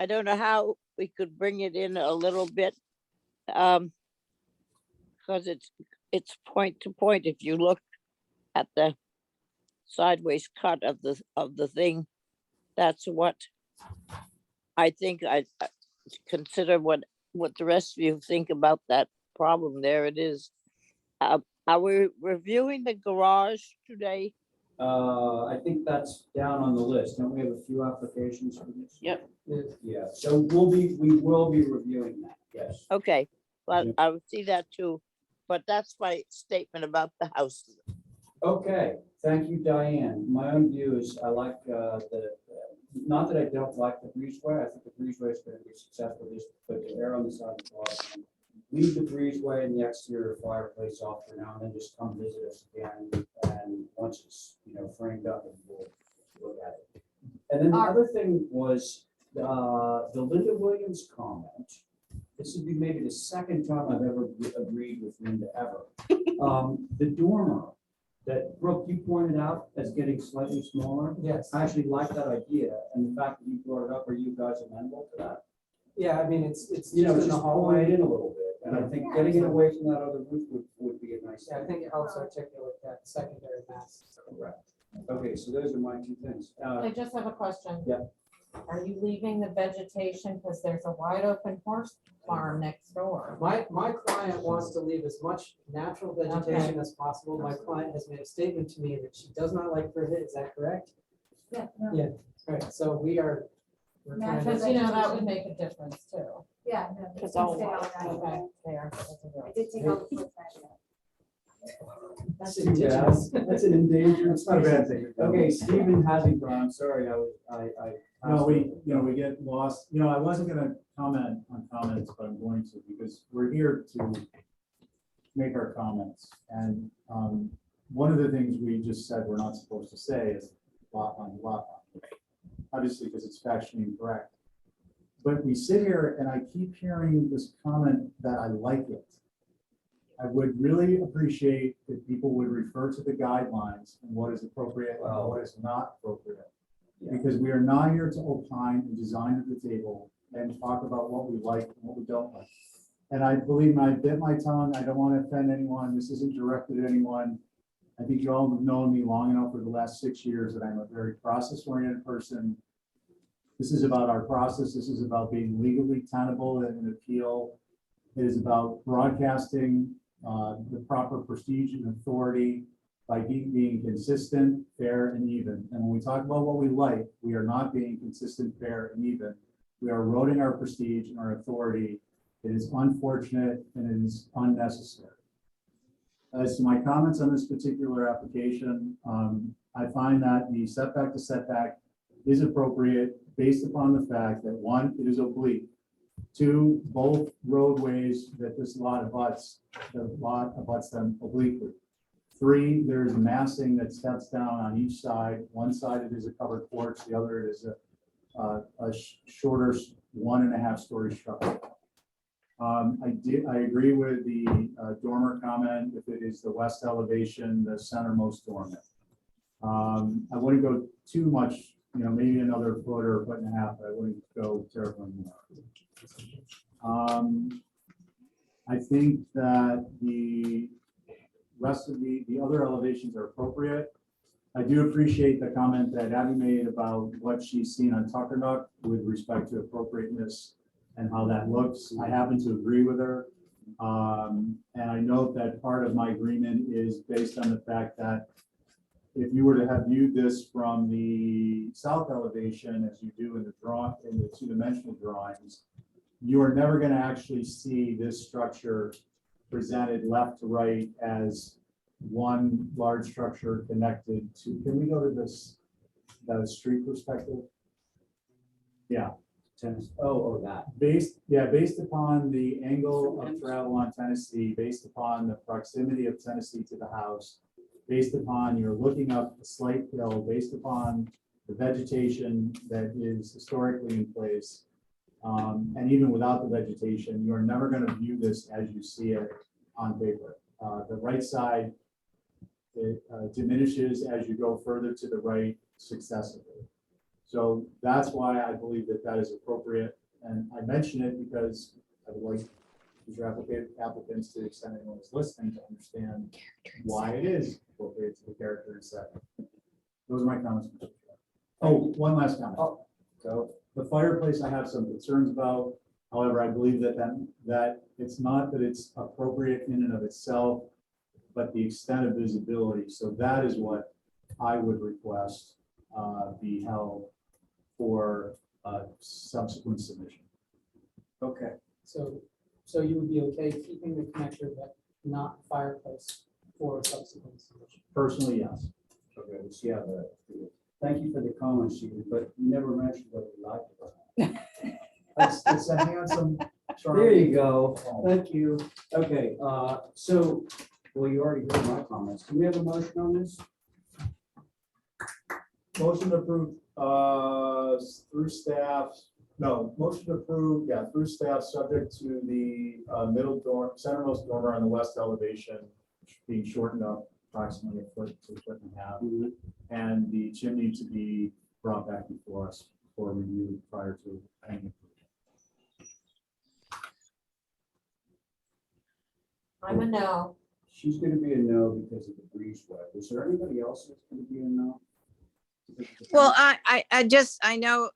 H: don't know how we could bring it in a little bit. Because it's point to point. If you look at the sideways cut of the thing, that's what I think. I consider what the rest of you think about that problem. There it is. Are we reviewing the garage today?
E: I think that's down on the list. Don't we have a few applications for this?
H: Yep.
E: Yeah, so we will be reviewing that, yes.
H: Okay, well,
E: Yeah.
H: I would see that too, but that's my statement about the house.
E: Okay, thank you, Diane. My own view is I like not that I don't like the breezeway. I think the breezeway is going to be successful. Just put the air on the side of the car. Leave the breezeway and the exterior fireplace off for now, and then just come visit us again. And once it's framed up, and we'll look at it. And then the other thing was the Linda Williams comment. This would be maybe the second time I've ever agreed with Linda ever. The dormer that Brooke, you pointed out as getting slightly smaller.
J: yes.
E: I actually like that idea, and the fact that you brought it up, are you guys amenable to that?
J: Yeah, I mean, it's just
E: Just
J: in the
E: pulling it
J: hallway.
E: in a little bit, and I think getting it away from that other roof would be a nice.
J: Yeah, I think it helps articulate that secondary mass.
E: Correct. Okay, so those are my two things.
C: I just have a question.
E: Yeah.
C: Are you leaving the vegetation because there's a wide open horse farm next door?
J: My client wants to leave as much natural vegetation as possible. My client has made a statement to me that she does not like privet. Is that correct?
D: Yeah.
J: Yeah, all right, so we're kind
C: Because
J: of,
C: that would make a difference too.
D: Yeah. no, it's
C: Because
D: gonna
C: I'll
D: stay all
C: walk.
D: that.
C: Okay, there.
D: I did take all the flip side out.
J: That's indigenous. That's an endangered.
K: It's not a bad thing.
J: Okay, Stephen Hasington, I'm sorry, I.
K: No, we get lost. I wasn't gonna comment on comments, but I'm going to, because we're here to make our comments. And one of the things we just said we're not supposed to say is lot line, lot line. Obviously, because it's factually incorrect. But we sit here and I keep hearing this comment that I like it. I would really appreciate if people would refer to the guidelines and what is appropriate and what is not appropriate. Because we are not here to opine and design at the table and talk about what we like and what we don't like. And I believe I bit my tongue. I don't want to offend anyone. This isn't directed at anyone. I think you all have known me long enough for the last 6 years that I'm a very process-oriented person. This is about our process. This is about being legally tenable in an appeal. It is about broadcasting the proper prestige and authority by being consistent, fair, and even. And when we talk about what we like, we are not being consistent, fair, and even. We are eroding our prestige and our authority. It is unfortunate and it is unnecessary. As to my comments on this particular application, I find that the setback to setback is appropriate based upon the fact that 1, it is oblique. 2, both roadways that this lot abuts, the lot abuts them obliquely. 3, there is massing that steps down on each side. One side it is a covered porch, the other it is a shorter 1.5 story structure. I agree with the dormer comment. If it is the west elevation, the centermost dormer. I wouldn't go too much, maybe another foot or a foot and a half, but I wouldn't go terribly more. I think that the rest of the other elevations are appropriate. I do appreciate the comment that Abby made about what she's seen on Tuckernuck with respect to appropriateness and how that looks. I happen to agree with her. And I note that part of my agreement is based on the fact that if you were to have viewed this from the south elevation, as you do in the two-dimensional drawings, you are never going to actually see this structure presented left to right as one large structure connected to, can we go to this, that street perspective? Yeah.
J: That.
K: Based upon the angle of travel on Tennessee, based upon the proximity of Tennessee to the house, based upon you're looking up a slight hill, based upon the vegetation that is historically in place, and even without the vegetation, you are never going to view this as you see it on paper. The right side diminishes as you go further to the right successively. So that's why I believe that that is appropriate. And I mention it because I would like future applicants, to the extent anyone is listening, to understand why it is appropriate to the character and setting. Those are my comments. Oh, one last comment. So the fireplace I have some concerns about. However, I believe that it's not that it's appropriate in and of itself, but the extent of visibility. So that is what I would request be held for subsequent submission.
J: Okay, so you would be okay keeping the connector but not fireplace for subsequent submission?
K: Personally, yes.
F: Okay, let's see how that. Thank you for the comments, Stephen, but you never mentioned what you liked about it.
K: It's a handsome.
F: There you go. Thank you. Okay, so, well, you already heard my comments. Can we have a motion on this?
K: Motion approved through staff. No, motion approved, yeah, through staff, subject to the middle dorm, centermost dormer on the west elevation being shortened up approximately a foot to a foot and a half, and the chimney to be brought back before us for review prior to any.
C: I'm a no.
F: She's gonna be a no because of the breezeway. Is there anybody else that's gonna be a no?
A: Well, I know,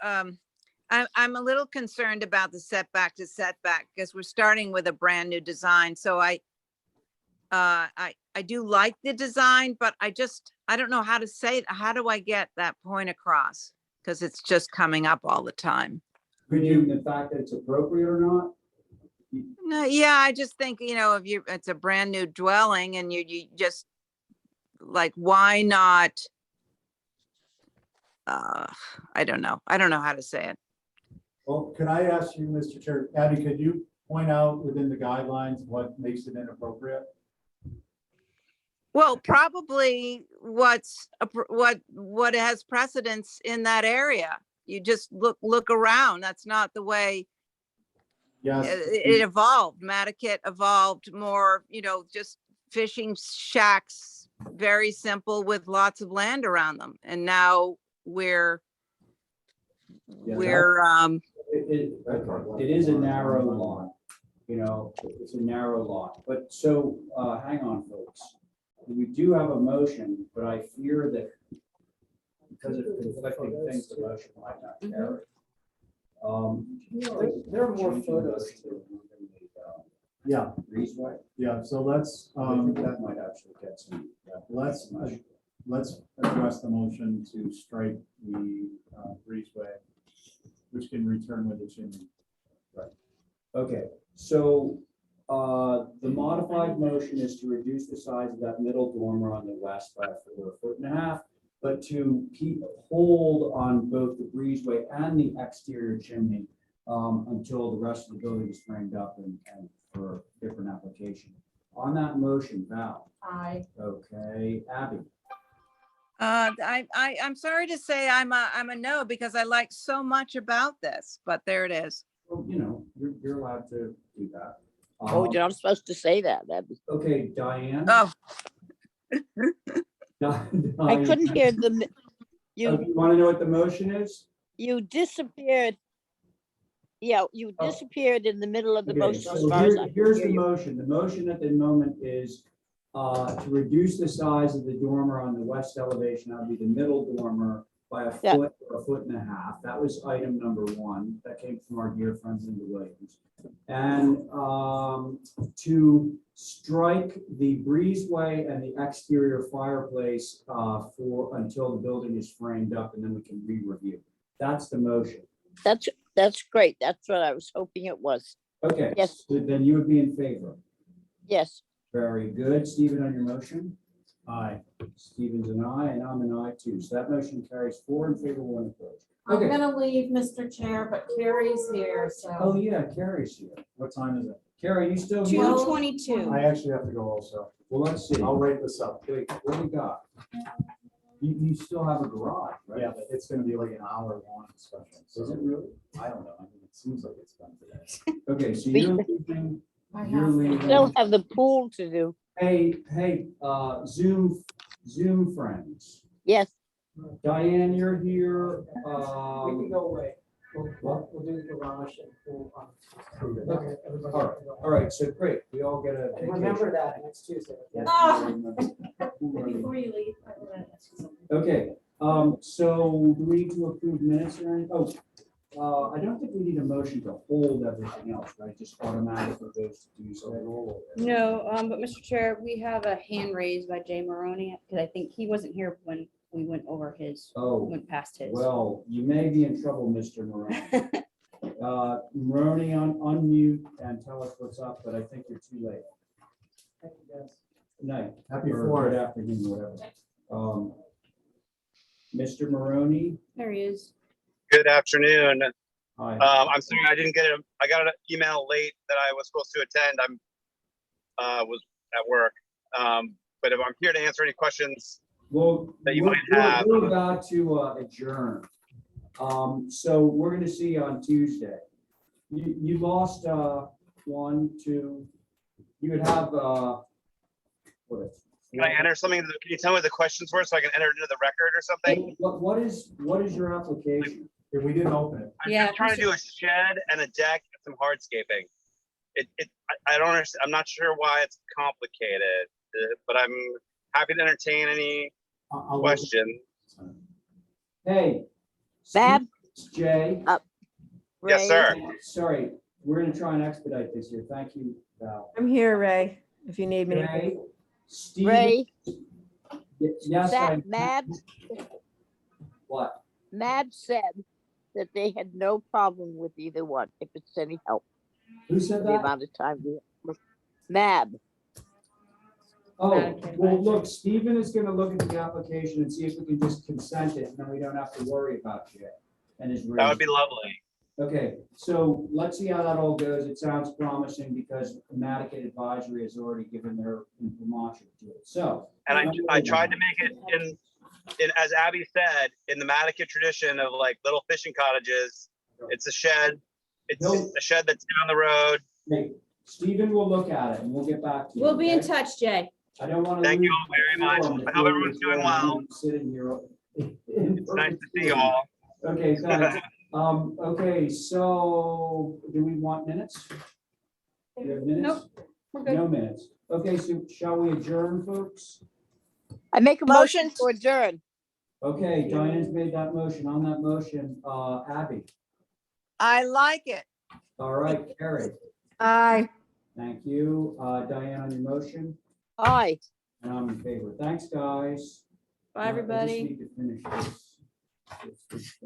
A: I'm a little concerned about the setback to setback because we're starting with a brand new design. So I do like the design, but I don't know how to say it. How do I get that point across? Because it's just coming up all the time.
F: Could you, the fact that it's appropriate or not?
A: No, yeah, I just think, if it's a brand new dwelling and you just, like, why not? I don't know. I don't know how to say it.
K: Well, could I ask you, Mr. Chair, Abby, could you point out within the guidelines what makes it inappropriate?
A: Well, probably what has precedence in that area. You just look around. That's not the way
K: Yes.
A: it evolved. Mattakit evolved more, just fishing shacks, very simple with lots of land around them. And now we're
E: It is a narrow lot, it's a narrow lot, but so, hang on, folks. We do have a motion, but I fear that because of conflicting things, the motion might not carry.
J: There are more photos.
K: Yeah,
E: Breezeway,
K: yeah, so let's,
E: I think that might actually get some.
K: let's address the motion to strike the breezeway, which can return with the chimney.
E: Okay, so, the modified motion is to reduce the size of that middle dormer on the west by a foot and a half, but to hold on both the breezeway and the exterior chimney until the rest of the building is framed up and for different application. On that motion, Val?
C: Aye.
E: Okay, Abby?
A: I'm sorry to say I'm a no, because I like so much about this, but there it is.
E: Well, you're allowed to do that.
H: Oh, you're not supposed to say that.
E: Okay, Diane?
A: Oh,
H: I couldn't hear the,
E: You want to know what the motion is?
H: you disappeared. Yeah, you
E: Oh.
H: disappeared in the middle of the
E: Okay,
H: motion as
E: so
H: far as I could
E: here's
H: hear
E: the
H: you.
E: motion. The motion at the moment is to reduce the size of the dormer on the west elevation. That would be the middle dormer by a
H: Yeah.
E: foot or a foot and a half. That was item number one. That came from our dear friends Linda Williams. And to strike the breezeway and the exterior fireplace until the building is framed up, and then we can re-review. That's the motion.
H: That's great. That's what I was hoping it was.
E: Okay.
H: Yes.
E: So then you would be in favor.
H: Yes.
E: Very good. Stephen, on your motion?
K: Aye.
E: Stephen's an aye, and I'm an aye too. So that motion carries 4 in favor, 1 opposed.
C: I'm
E: Okay.
C: gonna leave, Mr. Chair, but Carrie's here,
E: Oh,
C: so.
E: yeah, Carrie's here.
K: What time is it?
E: Carrie, you still here?
B: 2:22.
K: I actually have to go also.
E: Well, let's see.
K: I'll write this up.
E: Wait, what do we got? You still have a garage, right?
K: Yeah, but it's gonna be like an hour long discussion.
E: Is it really?
K: I don't know. I mean, it seems like it's done today.
E: Okay, so
H: We-
E: you're leaving.
C: I
E: You're
C: have-
E: leaving.
H: Still have the pool to do.
E: Hey, Zoom friends.
H: Yes.
E: Diane, you're here.
J: We can go away. We'll do the garage and pool on.
E: Okay.
J: Everybody
E: All
J: have
E: right,
J: to go.
E: all right, so great. We all get a
J: And
E: vacation.
J: remember that next Tuesday.
E: Yeah.
C: Ah.
D: Before you leave, I want to ask you something.
E: Okay, so do we need to approve minutes or anything? Oh, I don't think we need a motion to hold everything else, right? Just automatically goes to do so.
B: No, but Mr. Chair, we have a hand raised by Jay Maroney, because I think he wasn't here when we went over his,
E: Oh,
B: went past his.
E: well, you may be in trouble, Mr. Maroney. Maroney, unmute and tell us what's up, but I think you're too late.
J: Thank you, guys.
E: Good night.
K: Happy
E: Or
K: Fourth.
E: good afternoon, whatever. Mr. Maroney,
B: There he is.
L: Good afternoon.
E: hi.
L: I'm sorry I didn't get it. I got an email late that I was supposed to attend. Was at work. But if I'm here to answer any questions.
E: Well,
L: that you
E: we're-
L: might have.
E: We're about to adjourn. So we're gonna see you on Tuesday. You lost 1, 2, you would have what is?
L: Can I enter something? Can you tell me what the questions were so I can enter it into the record or something?
E: What is your application?
K: If we didn't open it.
L: I'm
B: Yeah,
L: just trying to do a shed and a deck and some hardscaping. I don't understand. I'm not sure why it's complicated, but I'm happy to entertain any
K: I'll-
L: question.
E: Hey.
H: Bab?
E: Steve, Jay,
L: Yes,
H: Ray?
L: sir.
E: sorry, we're gonna try and expedite this here. Thank you, Val.
I: I'm here, Ray, if you need me.
E: Jay, Steve.
H: Ray,
E: Yes, I. What?
H: Mab said that they had no problem with either one, if it's any help.
E: Who said
H: the
E: that?
H: amount of time. Mab,
E: Oh,
B: Medicaid
E: well,
B: advisory.
E: look, Stephen is gonna look at the application and see if we can just consent it, and then we don't have to worry about you and his.
L: That would be lovely.
E: Okay, so let's see how that all goes. It sounds promising because Connecticut Advisory has already given their imprimatur to it, so.
L: And I tried to make it in, as Abby said, in the Mattakit tradition of like little fishing cottages. It's a shed. It's a shed that's down the road.
E: Hey, Stephen will look at it and we'll get back to you.
B: We'll be in
E: okay?
B: touch, Jay.
E: I don't want to.
L: Thank you all very much. I hope everyone's doing well.
E: Sitting here.
L: It's nice to see you all.
E: Okay, thanks. Okay, so do we want minutes? Do you have minutes?
B: Nope, we're good.
E: No minutes. Okay, so shall we adjourn, folks?
H: I make a motion
A: Motion.
H: to adjourn.
E: Okay, Diane's made that motion. On that motion, Abby.
A: I like it.
E: All right, Carrie.
I: Aye.
E: Thank you. Diane on your motion,
H: Aye.
E: and I'm in favor. Thanks, guys.
B: Bye,
E: I just
B: everybody.
E: need to finish this.